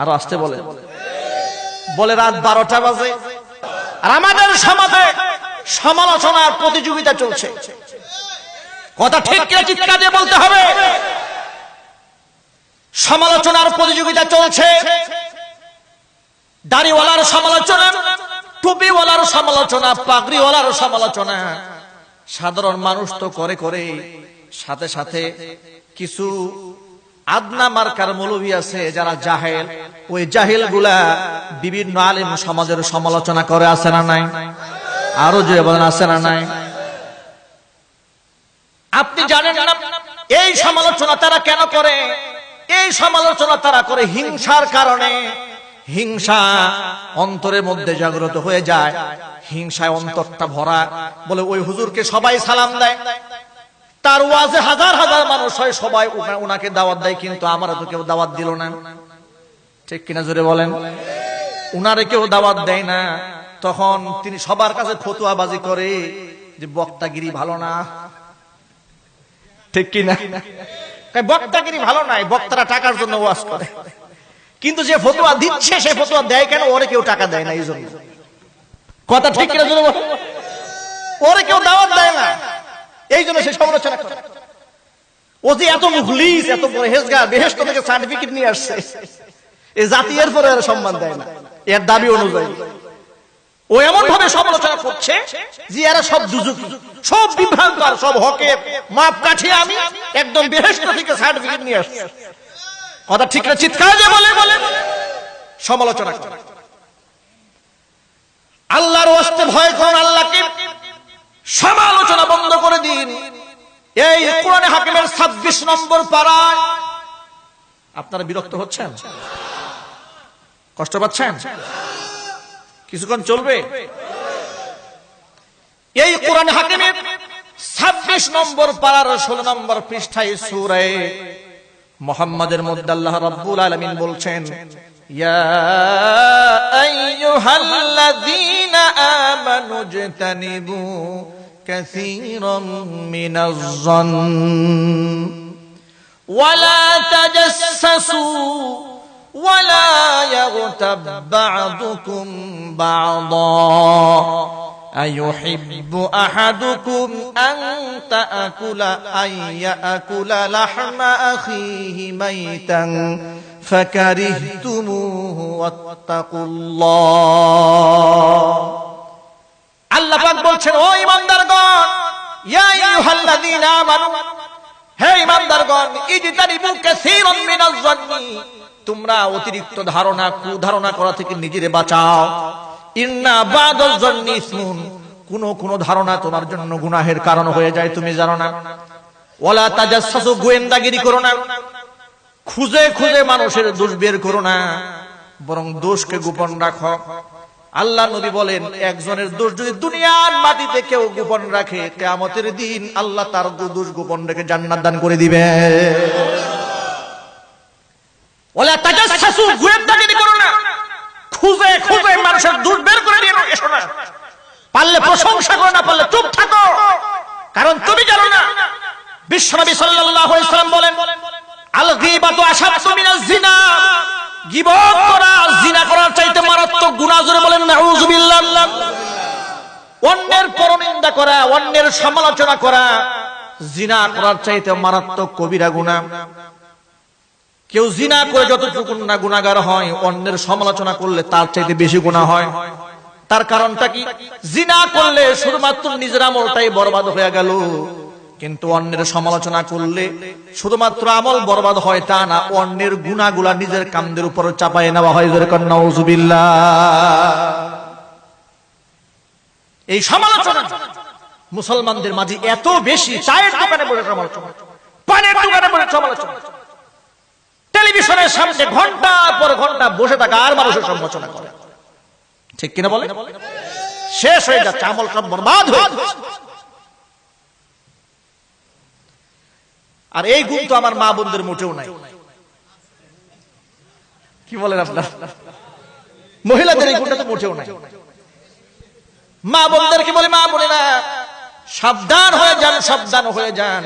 আরো আসতে বলে রাত 12টা বাজে, আর আমাদের সমাজে সমালোচনার প্রতিযোগিতা চলছে। কথা ঠিক কিনা চিৎকার দিয়ে বলতে হবে। সমালোচনার প্রতিযোগিতা চলছে। দাড়িওয়ালার সমালোচনা, টুপিওয়ালার সমালোচনা, পাগড়িওয়ালার সমালোচনা। সাধারণ মানুষ তো করে, সাথে সাথে কিছু আদনা মার্কার মৌলবী আছে যারা জাহেল, ওই জাহেল গুলা বিভিন্ন আলেম সমাজের সমালোচনা করে, আছে না নাই? আরো যে বলেন আছে না নাই? আপনি জানেন না এই সমালোচনা তারা কেন করে? এই সমালোচনা তারা করে হিংসার কারণে। হিংসা অন্তরের মধ্যে জাগ্রত হয়ে যায়, হিংসায় অন্তরটা ভরা। বলে ওই হুজুরকে সবাই সালাম দেয়, তার ওয়াজে হাজার হাজার মানুষ হয়, সবাই ওনাকে দাওয়াত দেয়, কিন্তু আমারা তো কেউ দাওয়াত দিল না। ঠিক কিনা জোরে বলেন? উনারে কেউ দাওয়াত দেয় না। তখন তিনি সবার কাছে ফতুয়াবাজি করে যে বক্তাগিরি ভালো না। ঠিক কিনা? বক্তাগিরি ভালো নাই, বক্তারা টাকার জন্য ওয়াজ করে, কিন্তু যে ফতুয়া দিচ্ছে সে ফতুয়া দেয় কেন? ওরে কেউ টাকা দেয় না, এই জন্য। কথা ঠিক কিনা জোরে বলেন? ওরে কেউ দাওয়াত দেয় না, এই জন্য সে সমালোচনা করে। ও যে এত মুখলিস, এত পরহেজগার, বেহেশত থেকে সার্টিফিকেট নিয়ে আসছে, এই জাতি এর পরে সম্মান দেয় না এর দাবি অনুযায়ী। ও এমন ভাবে সমালোচনা করছে যে এরা সব দুজকি, সব বিভ্রান্তর, সব হকের মাপ কাঠিয়ে আমি একদম বেহেশত থেকে সার্টিফিকেট নিয়ে আসছি। কথা ঠিক না? চিৎকার দিয়ে বলে সমালোচনা করে। আল্লাহর ওয়াস্তে ভয় করুন, আল্লাহকে, সমালোচনা বন্ধ করে দিন। এই কোরআনে হাকিমের 26 নম্বর পারায় আপনারা বিরক্ত হচ্ছেন, কষ্ট পাচ্ছেন? কিছুক্ষণ চলবে। এই কোরআনে হাকিমের 26 নম্বর পারার 16 নম্বর পৃষ্ঠায় সূরা মুহাম্মাদের মধ্যে আল্লাহ রাব্বুল আলামিন বলছেন, ইয়া আইয়ুহাল্লাযীনা আমানু ইজতানিবু কাসীরাম মিনাজ-যন্ন ওয়ালা তাজাসসু ওয়ালা ইয়াগতাব বা'দুকুম বা'দা আইয়ুহিব্বু আহাদুকুম আন ইয়াকুলা লাহমা আখিহি মাইতান ফাকারিহতুমুহু ওয়াত্তাকুল্লাহ। আল্লাহ পাক বলছেন, ও ঈমানদারগণ, ইয়া আইয়ুহাল্লাযীনা আমানু, হে ঈমানদারগণ, ইজতানিবু কাসীরাম মিনাজ-যন্নি, তোমরা অতিরিক্ত ধারণা, কুধারণা করা থেকে নিজেরে বাঁচাও। ইন্না বা'দাজ-যন্নি ইসমুন, কোন ধারণা তোমার জন্য গুনাহের কারণ হয়ে যায়, তুমি জানো না। ওয়ালা তাজাসসু, গোয়েন্দাগিরি করো না, খুঁজে খুঁজে মানুষের দোষ বের করো না, বরং দোষকে গোপন রাখো। আল্লাহ নবী বলেন, একজনের দোষ যদি দুনিয়ার মাটিতে কেউ গোপন রাখে, কিয়ামতের দিন আল্লাহ তার দোষ গোপন রেখে জান্নাত দান করে দিবে। ওয়ালা তাজাসসু, গোয়েন্দাগিরি করো না, খুঁজে খুঁজে মানুষের দোষ বের করে নিয়ে এসো না। পারলে প্রশংসা করো, না পারলে চুপ থাকো, কারণ তুমি জানো না। বিশ্বনবী সাল্লাল্লাহু আলাইহি ওয়াসাল্লাম বলেন, আল গীবাতু আশাদ্দু মিনাজ জিনা, গীবত করা জিনা করার চাইতে মারাত্মক গুনাহ। জোরে বলেন নাউযুবিল্লাহ। অন্যের পরনিন্দা করা, অন্যের সমালোচনা করা জিনা করার চাইতে মারাত্মক কবিরা গুনাহ। কেউ জিনা করে যতটুকু না গুনাহগার হয়, অন্যের সমালোচনা করলে তার চাইতে বেশি গুনাহ হয়। তার কারণটা কি? জিনা করলে শুধুমাত্র নিজের আমলটাই বরবাদ হয়ে গেল, কিন্তু অন্যের সমালোচনা করলে শুধুমাত্র আমল বরবাদ হয় তা না, অন্যের গুনাহগুলা নিজের কাঁধের উপর চাপায় নেওয়া হয়। যেরকম নাউযুবিল্লাহ। এই সমালোচনা মুসলমানদের মাঝে এত বেশি, চায়ের দোকানে বসে সমালোচনা, পানের দোকানে বসে সমালোচনা, টেলিভিশনের সামনে ঘন্টার পর ঘন্টা বসে থাকা আর মানুষের সমালোচনা করে, ঠিক কিনা বলে? শেষ হয়ে যাচ্ছে, আমল সব বরবাদ হয়ে যাচ্ছে। আর এই গুণ তো আমার মা বোনদের মোটেও নাই। কি বলেন আপনার? মহিলাদের এই গুণটা তো মোটেও নাই। মা বোনদেরকে বলে, মা বোনেরা সাবধান হয়ে যান, সাবধান হয়ে যান।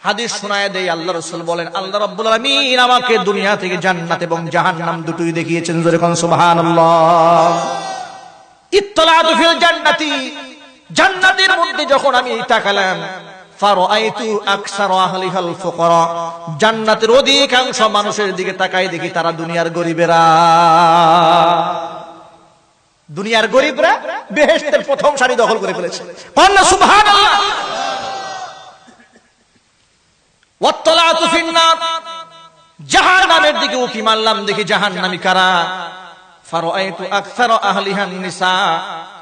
হাদিস শোনায় দেই, আল্লাহ রাসূল বলেন, আল্লাহ রাব্বুল আলামিন আমাকে দুনিয়া থেকে জান্নাত এবং জাহান্নাম দুটোই দেখিয়েছেন। জোরে কোন সুবহানাল্লাহ। ইত্তলাতু ফিল জান্নাতি, জান্নাতের মধ্যে যখন আমি তাকালাম, ফারাআইতু আকসার আহলিহাল ফুকারা, জান্নাতের অধিকাংশ মানুষের দিকে তাকাই দেখি তারা দুনিয়ার গরিবেরা। দুনিয়ার গরিবরা বেহেশতের প্রথম সারি দখল করে ফেলেছে। আল্লাহ সুবহানাল্লাহ। ওয়াত্তালাতু ফিন্নার, জাহান্নামের দিকে উকি মারলাম, দেখি জাহান্নামী কারা। ফারাআইতু আকসার আহলিহান নিসা,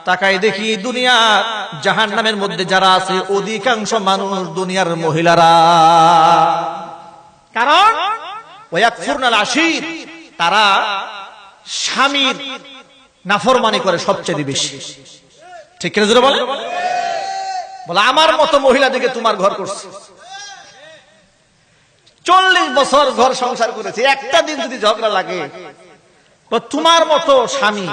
তাকাই দেখি দুনিয়ার জাহান্নামের মধ্যে যারা আছে অধিকাংশ মানুষ দুনিয়ার মহিলারা। কারণ ওয়ায়াকফুরনাল আশীর, তারা স্বামীর নাফরমানি করে সবচেয়ে বেশি। ঠিক কিনা জোরে বলে? বলে আমার মতো মহিলা দেখে তোমার ঘর করছে, 40 বছর ঘর সংসার করেছে, একটা দিন যদি ঝগড়া লাগে, তোমার মতো স্বামী,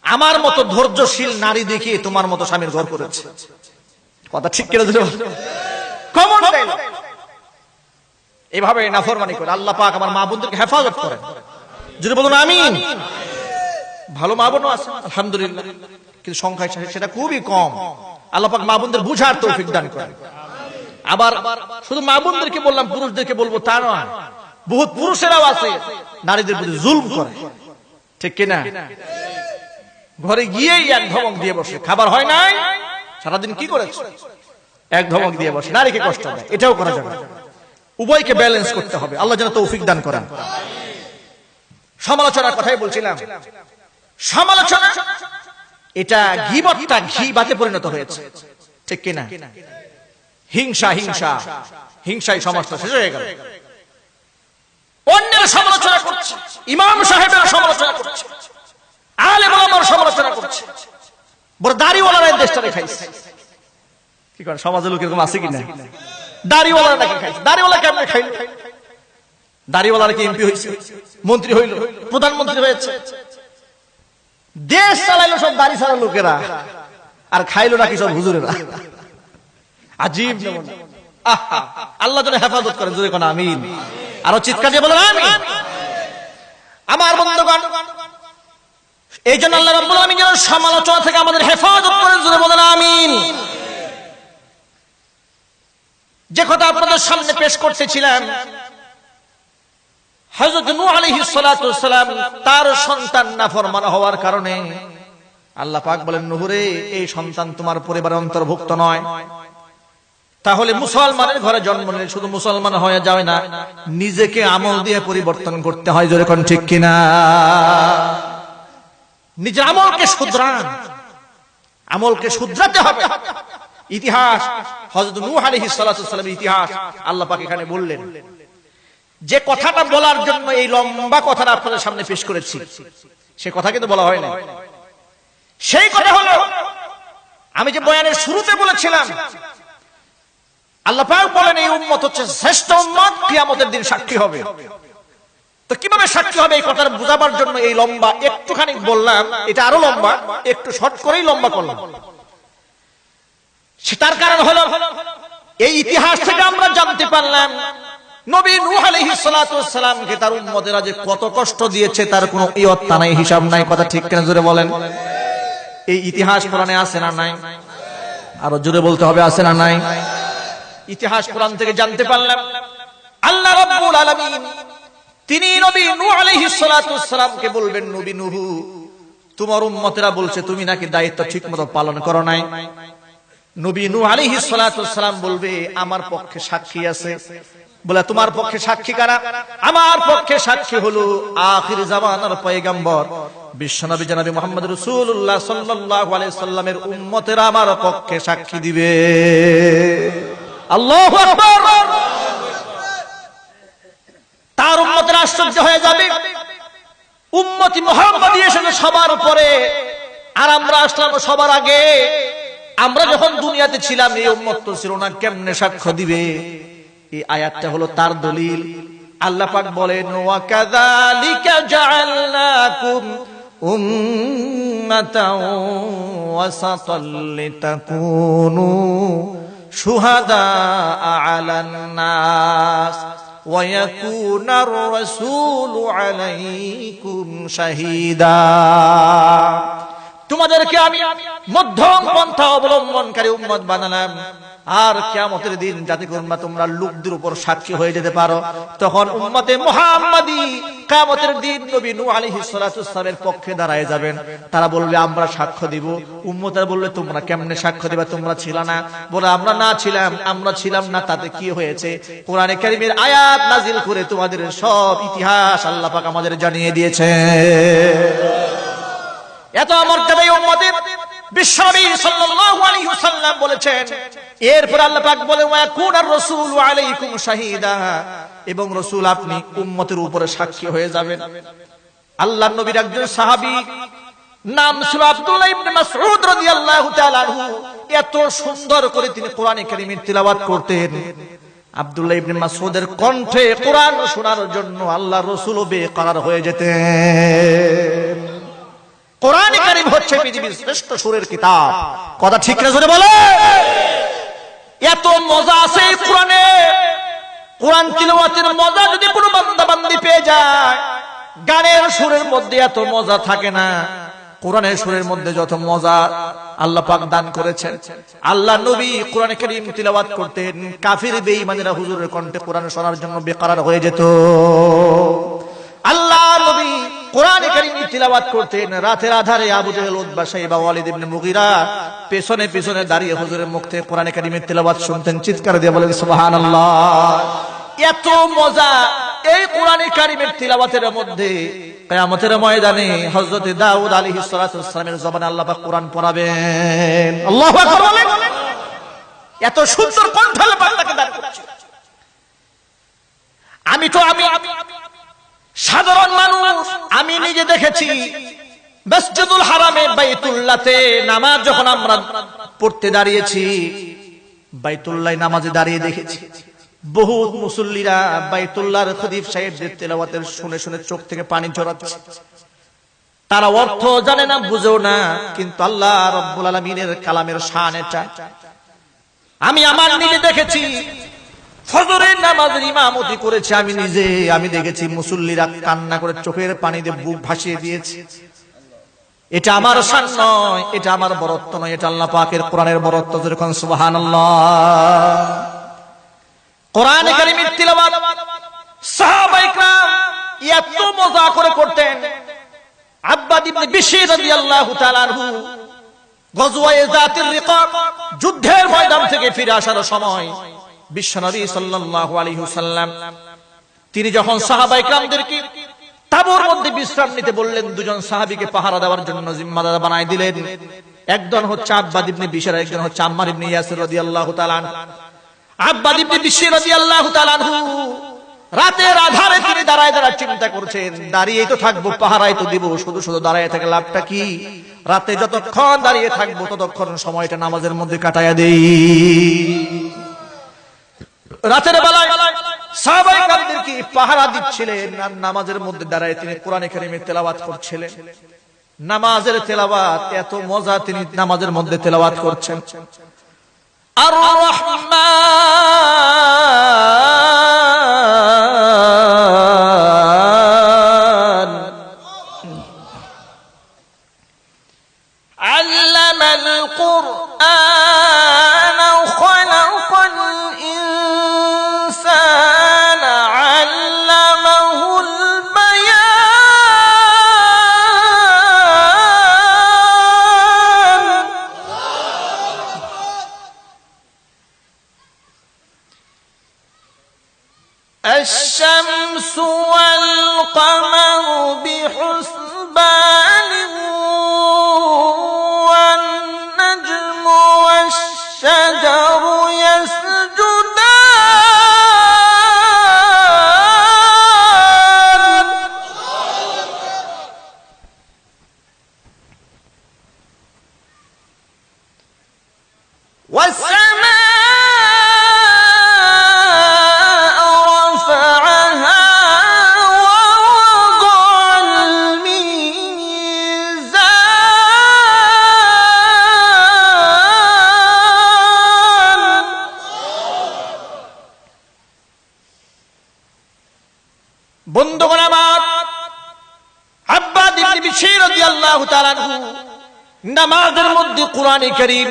আমার মতো ধৈর্যশীল নারী দেখিয়ে তোমার মতো স্বামীর ঘর করেছে। কথা ঠিক কিনা জোরে বলে? Common dialogue. এইভাবে নাফরমানি করে আল্লাহ পাক আমার মা বোনদেরকে হেফাজত করেন। যদি বলুন আমিন। ভালো মা বোনও আছে আলহামদুলিল্লাহ, কিন্তু সংখ্যায় সেটা খুবই কম। আল্লাহ পাক মা বোনদের বুঝার তৌফিক দান করেন। আবার শুধু মা বোনদেরকে বললাম, পুরুষদেরকে বলবো তা নয়, বহুত পুরুষেরাও আছে নারীদের প্রতি জুলম করে। ঠিক কিনা? ঘরে গিয়েই এক ধমক দিয়ে বসে, খাবার হয় নাই, সারাদিন কি করেছে, এক ধমক দিয়ে বসে, নারীকে কষ্ট দেয়। এটাও করা যাবে না, উভয়কে ব্যালেন্স করতে হবে। আল্লাহ যেন তৌফিক দান করেন। সমালোচনার কথাই বলছিলাম। সমালোচনা এটা গীবতটা গীবাতে পরিণত হয়েছে, ঠিক কিনা? হিংসা, হিংসা, হিংসাই সমস্যা শেষ হয়ে গেল। অন্যের সমালোচনা করছে, ইমাম সাহেবের সমালোচনা করছে, আলেম ওলামার সমালোচনা করছে, বড় দাড়িওয়ালারা দেশটা খাইছে। কি করে সমাজের লোক এরকম আছে কিনা? দাড়িওয়ালারা নাকি খাইছে। দাড়িওয়ালা কেমনে খাইল? দাড়িওয়ালারা কি এমপি হয়েছে, মন্ত্রী হইল, প্রধানমন্ত্রী হয়েছে, দেশ চালাইলো সব দাড়ি ছাড়া লোকেরা, আর খাইলো নাকি সব হুজুরেরা। আজীব। আল্লাহ যেন হেফাজত করেন। জোরে কোন আমিন। আরো চিৎকার দিয়ে বলেন আমিন। আমার বন্ধুগণ, এই জন্য আল্লাহ রাব্বুল আলামিন যেন সমালোচনা থেকে আমাদের হেফাজত করেন। জোরে বলেন আমিন। যে কথা আপনাদের সামনে পেশ করতেছিলাম, হযরত নূহ আলাইহিস সালাতু ওয়াস সালাম তার সন্তান নাফরমান হওয়ার কারণে আল্লাহ পাক বলেন, নূহ রে, এই সন্তান তোমার পরিবারের অন্তর্ভুক্ত নয়। তাহলে মুসলমানের ঘরে জন্ম নিলে শুধু মুসলমান হয়ে যায় না, নিজেকে আমল দিয়ে পরিবর্তন করতে হয়। জোরে কোন ঠিক কিনা? নিজের আমলকে শুধরান, আমলকে শুধরাতে হবে। ইতিহাস, হযরত নূহ আলাইহিস সালাতু ওয়াস সালামের ইতিহাস আল্লাহ পাক এখানে বললেন। যে কথাটা বলার জন্য এই লম্বা কথাটা আপনাদের সামনে পেশ করেছি, সে কথা কিন্তু বলা হয় না। সেই কথা হলো, আমি যে বয়ানের শুরুতে বলেছিলাম, আল্লাহ পাক বলেন এই উম্মত হচ্ছে শ্রেষ্ঠ উম্মত, কিয়ামতের দিন সাক্ষী হবে। তো কিভাবে সাক্ষী হবে এই কথাটা বোঝাবার জন্য এই লম্বা একটুখানি বললাম, এটা আরো লম্বা, একটু শর্ট করেই লম্বা করলাম। সেটার কারণ হলো এই ইতিহাস থেকে আমরা জানতে পারলাম নবী নূহ আলাইহিস সালাতু ওয়াস সালামকে তার উম্মতেরা যে কত কষ্ট দিয়েছে তার কোনো ইয়ত্তা নাই, হিসাব নাই। কথা ঠিক কিনা জোরে বলেন? এই ইতিহাস কোরআনে আছে না নাই? আরো জোরে বলতে হবে, আছে না নাই? ইতিহাস কোরআন থেকে জানতে পারলাম আল্লাহ রাব্বুল আলামিন তিনি নবী নূহ আলাইহিস সালাতু ওয়াস সালামকে বলবেন, নবী নূহ তোমার উম্মতেরা বলছে তুমি নাকি দায়িত্ব ঠিকমতো পালন করো নাই। নবী নূহ আলাইহিস সালাতু ওয়াস সালাম বলবে আমার পক্ষে সাক্ষী আছে। বলে তোমার পক্ষে সাক্ষী কারা? আমার পক্ষে সাক্ষী হলো আখির জামানার পয়গম্বর বিশ্বনবী জনাব মুহাম্মদ রাসূলুল্লাহ সাল্লাল্লাহু আলাইহি সাল্লামের উম্মতেরা আমার পক্ষে সাক্ষী দিবে। আল্লাহু আকবার। তার উম্মতেরা আশ্চর্য হয়ে যাবে, উম্মতি মুহাম্মদী এসেছে সবার পরে আর আমরা আসলাম সবার আগে। আমরা যখন দুনিয়াতে ছিলাম এই উম্মত তো ছিল না, কেমনে সাক্ষ্য দিবে? এই আয়াতটা হলো তার দলিল। আল্লাহ পাক বলেন ওয়া কাযালিকা জাআলনাকুম উম্মাতাও ওয়াসাতাল লিতাকুনু শুহাদা আলান নাস ওয়া ইয়াকুনার রাসূলু আলাইকুম শাহীদা। তোমাদেরকে আমি মধ্যম পন্থা অবলম্বনকারী উম্মত বানালাম আর কিয়ামতের দিন যাতে তোমরা লোকদের উপর সাক্ষী হয়ে যেতে পারো। তখন উম্মতে মুহাম্মাদী কিয়ামতের দিন নবী নূহ আলাইহিস সালাতু ওয়াস সালামের পক্ষে দাঁড়ায় যাবেন। তারা বলবে আমরা সাক্ষ্য দিব। উম্মতেরা বলবে তোমরা কেমনে সাক্ষ্য দিবা? তোমরা ছিল না। বলে আমরা না ছিলাম, আমরা ছিলাম না তাতে কি হয়েছে? কোরআনে কারীমের আয়াত নাজিল করে তোমাদের সব ইতিহাস আল্লাহ পাক আমাদের জানিয়ে দিয়েছে। এত মর্যাদায় উম্মতের বিশ্বনবী সাল্লাল্লাহু আলাইহি ওয়াসাল্লাম বলেছেন। এরপর আল্লাহ পাক বলে ওয়া ইয়াকুনার রাসূলু আলাইকুম শাহীদা, এবং রাসূল আপনি উম্মতের উপরে সাক্ষী হয়ে যাবেন। আল্লাহর নবীর একজন সাহাবী নাম ছিল আব্দুল্লাহ ইবনে মাসউদ রাদিয়াল্লাহু তাআলা আনহু। এত সুন্দর করে তিনি কোরআনে কারীমের তিলাওয়াত করতেন। আব্দুল্লাহ ইবনে মাসউদের কণ্ঠে কোরআন শোনার জন্য আল্লাহর রাসূলও বেকরার হয়ে যেতেন। কোরআন কারীম হচ্ছে পৃথিবীর শ্রেষ্ঠ সুরের কিতাব। কথা ঠিক না জোরে বলে? এত মজা আছে এই কোরআনে। কোরআন তিলাওয়াতের মজা যদি কোনো বান্দা বান্দি পেয়ে যায়, গানের সুরের মধ্যে এত মজা থাকে না। কোরআনের সুরের মধ্যে যত মজা আল্লাহ পাক দান করেছেন। আল্লাহ নবী কোরআন কারীম তিলাওয়াত করতেন, কাফির বেঈমানেরা হুজুরের কণ্ঠে কোরআন শোনার জন্য বেকরার হয়ে যেত। আল্লাহ নবী কোরআন কারীম তিলাওয়াত করতেন, রাতের আধারে আবু জাহেল, উতবা, শাইবা, ওয়ালিদ ইবনে মুগীরা পেছনে পেছনে দাঁড়িয়ে হুজুরের মুখ থেকে কোরআন কারীমের তিলাওয়াত শুনতেন। চিৎকার দিয়ে বলেন সুবহানাল্লাহ। এত মজা এই কোরআন কারীমের তিলাওয়াতের মধ্যে। কিয়ামতের ময়দানে হযরত দাউদ আলাইহিস সালাতু ওয়াস সালামের জবানে আল্লাহ পাক কোরআন পড়াবেন। আল্লাহু আকবার বলেন। এত সুন্দর কণ্ঠ আল্লাহ পাক তাকে দান করেছেন। আমি সাধারণ মানুষ, আমি নিজে দেখেছি মসজিদুল হারামে বাইতুল্লাহতে নামাজ যখন আমরা পড়তে দাঁড়িয়েছি, বাইতুল্লাহ নামাজে দাঁড়িয়ে দেখেছি বহুত মুসল্লিরা বাইতুল্লাহর খতিব সাহেবদের তেলাওয়াতের শুনে শুনে চোখ থেকে পানি ঝরাচ্ছে। তারা অর্থ জানে না, বুঝেও না, কিন্তু আল্লাহ রাব্বুল আলামিনের কালামের শান এটা। আমি আমার নিজে দেখেছি ফজরের নামাজের ইমামতি করেছে আমি নিজে। আমি দেখেছি মুসল্লিরা কান্না করে চোখের পানি দিয়ে বুক ভাসিয়ে দিয়েছে। এটা আমার শান নয়, এটা আমার বরত্ব নয়, এটা আল্লাহ পাকের কোরআনের বরত্ব। যখন সুবহানাল্লাহ। কোরআন কারীমের তিলাওয়াত সাহাবায়ে کرام এত মজা করে করতেন। আব্বাদ ইবনে বিশর রাদিয়াল্লাহু তাআলা আনহু গজওয়ায়ে যাতির রিকাব যুদ্ধের ময়দান থেকে ফিরে আসার সময় বিশ্বনবী সাল্লাল্লাহু আলাইহি ওয়াসাল্লাম তিনি যখন সাহাবায়ে کرامদেরকে তাবুর মধ্যে বিশ্রাম নিতে বললেন, দুজন সাহাবীকে পাহারা দেওয়ার জন্য জিম্মাদার বানায় দিলেন। একজন হচ্ছে আব্বাদ ইবনে বিশর, একজন হচ্ছে আম্মার ইবনে ইয়াসির রাদিয়াল্লাহু তাআলা আনহু। আব্বাদ ইবনে বিশর রাদিয়াল্লাহু তাআলা আনহু রাতের আধারে তিনি দাঁড়ায় দাঁড়ায় চিন্তা করছেন, দাঁড়িয়েই তো থাকবো, পাহারাই তো দিব, শুধু শুধু দাঁড়ায় থেকে লাভটা কি? রাতে যতক্ষণ দাঁড়িয়ে থাকবো ততক্ষণ সময়টা নামাজের মধ্যে কাটায়া দেই। রাতের বেলায় সাহাবায়ে کرامদেরকে পাহারা দিচ্ছিলেন আর নামাজের মধ্যে দাঁড়ায় তিনি কোরআন কারীমের তেলাওয়াত করছিলেন। নামাজের তেলাওয়াত এত মজা, তিনি নামাজের মধ্যে তেলাওয়াত করছেন। আর রহমান আল্লামাল কুরআন খালাকাল ইনসানা আল্লামাহুল বায়ান الشمس والقمر بحسبان والنجم والشجر يسجدان বন্ধুগণ আমার, আব্বাদ ইবনে বিশর রাদিয়াল্লাহু তাআলা আনহু নামাজের মধ্যে কোরআন কারীম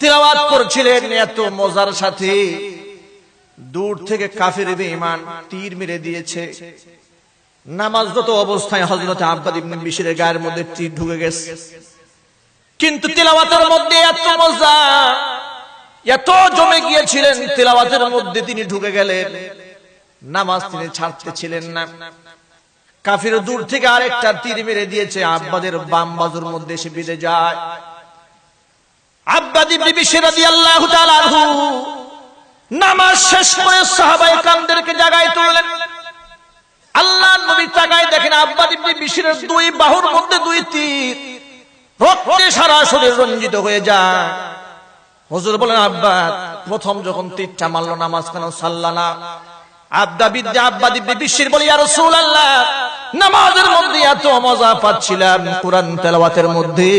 তিলাওয়াত করছিলেন। এত মজার সাথে দূর থেকে কাফের বেঈমান তীর মেরে দিয়েছে। নামাজরত অবস্থায় হযরত আব্বাদ ইবনে বিশরের গায়ের মধ্যে তীর ঢুকে গেছে, কিন্তু তিলাওয়াতের মধ্যে এত মজা, এত জমে গিয়েছিলেন তিলাওয়াতের মধ্যে তিনি ঢুকে গেলেন, নামাজ তিনি ছাড়তে ছিলেন না। কাফির দূর থেকে আরেকটা তীর মেরে দিয়েছে, আব্বাদের বাম বাজুর মধ্যে এসে বিঁধে যায়। আব্বাদ ইবনে বিশর রাদিয়াল্লাহু তাআলা আনহু নামাজ শেষ করে সাহাবায়ে কেরামদেরকে জাগায় তুললেন। আল্লাহর নবী তাকায় দেখেন আব্বাদ ইবনে বিশরের দুই বাহুর মধ্যে দুই তীর, রক্তে সারা শরীর রঞ্জিত হয়ে যায়। হুজুর বলেন, আব্বাদ প্রথম যখন তীরটা মারলো নামাজ কেন সাল্লা না? আব্বাদ ইবনে বিশর বলে, ইয়া রাসূলুল্লাহ, নামাজের মধ্যে এত মজা পাচ্ছিলাম, কোরআন তেলাওয়াতের মধ্যে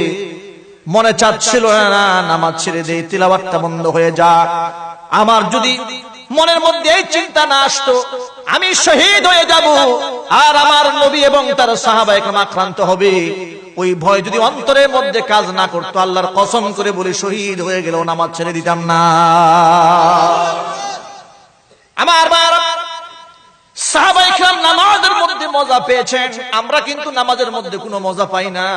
মনে চাচ্ছিল না নামাজ ছেড়ে দেই, তিলাওয়াতটা বন্ধ হয়ে যাক। আমার যদি মনের মধ্যে এই চিন্তা না আসতো আমি শহীদ হয়ে যাব আর আমার নবী এবং তার সাহাবায়ে কেরাম আক্রান্ত হবে, ওই ভয় যদি অন্তরের মধ্যে কাজ না করতো, আল্লাহর কসম করে বলে শহীদ হয়ে গেলেও নামাজ ছেড়ে দিতাম না। আমার সাহাবায়ে কেরাম নামাজের মধ্যে মজা পেয়েছেন, আমরা কিন্তু নামাজের মধ্যে কোনো মজা পাই না।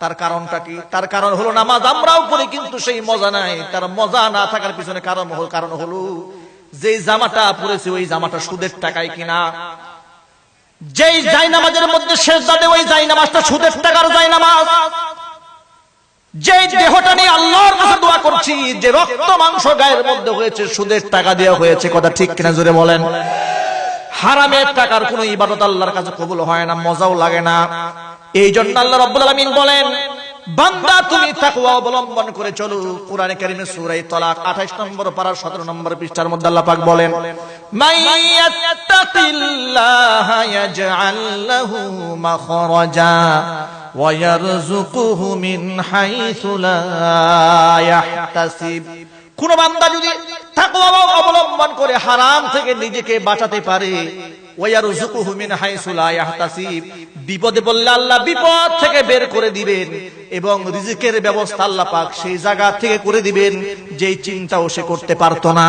তার কারণটা কি? তার কারণ হলো নামাজ আমরাও পড়ি কিন্তু সেই মজা নাই। তার মজা না থাকার পিছনে কারণ হলো যেই জামাটা পরেছে ওই জামাটা সুদের টাকায় কিনা, যেই জায়নামাজের মধ্যে সেজদা দেয় ওই জায়নামাজটা সুদের টাকার জায়নামাজ, যেই দেহটা নিয়ে আল্লাহর কাছে দোয়া করছি, যে রক্ত মাংস গায়ের মধ্যে হয়েছে সুদের টাকা দেওয়া হয়েছে। কথা ঠিক কিনা জোরে বলেন? হারামের টাকার কোনো ইবাদত আল্লাহর কাছে কবুল হয় না, মজাও লাগে না। এই জন্য আল্লাহ রাব্বুল আলামিন বলেন, বান্দা তুমি তাকওয়া অবলম্বন করে চলো। কোরআনে কারীমে সূরা তালাক 28 নম্বর পারা 17 নম্বর পৃষ্ঠার মধ্যে আল্লাহ পাক বলেন, মাইয়াত্তাকিল্লাহা ইয়াজআল লাহু মাখরাজা ওয়া ইয়ারযুকুহু মিন হাইসু লা ইয়াহতাসিব। কোন বান্দা যদি তাকওয়া অবলম্বন করে হারাম থেকে নিজেকে বাঁচাতে পারে, ওয়ায়ারযুকুহু মিন হাইসু লা ইয়াহতাসিব, বিপদে পড়লে আল্লাহ বিপদ থেকে বের করে দিবেন এবং রিজিকের ব্যবস্থা আল্লাহ পাক সেই জায়গা থেকে করে দিবেন যেই চিন্তাও সে করতে পারতো না,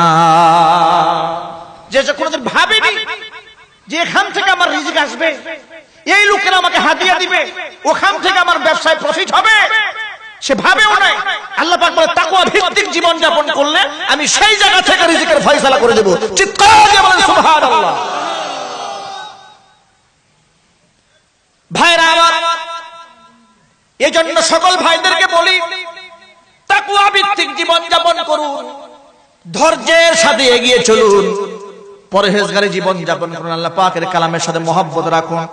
যে কোনোদিন ভাবেনি যে এখান থেকে আমার রিজিক আসবে, এই লোকেরা আমাকে হাদিয়া দিবে, ওখান থেকে আমার ব্যবসায় প্রফিট হবে, সে ভাবেও নাই। আল্লাহ পাক বলে তাকওয়া ভিত্তিক জীবন যাপন করলে আমি সেই জায়গা থেকে রিজিকের ফয়সালা করে দেব। চিৎকার দিয়ে বলেন সুবহানাল্লাহ। ভাইরা আমার, এজন্য সকল ভাইদেরকে বলি তাকওয়া ভিত্তিক জীবন যাপন করুন, ধৈর্যের সাথে এগিয়ে চলুন, পরহেজগারী জীবন যাপন করুন, আল্লাহ পাকের কালামের সাথে মহব্বত রাখুন।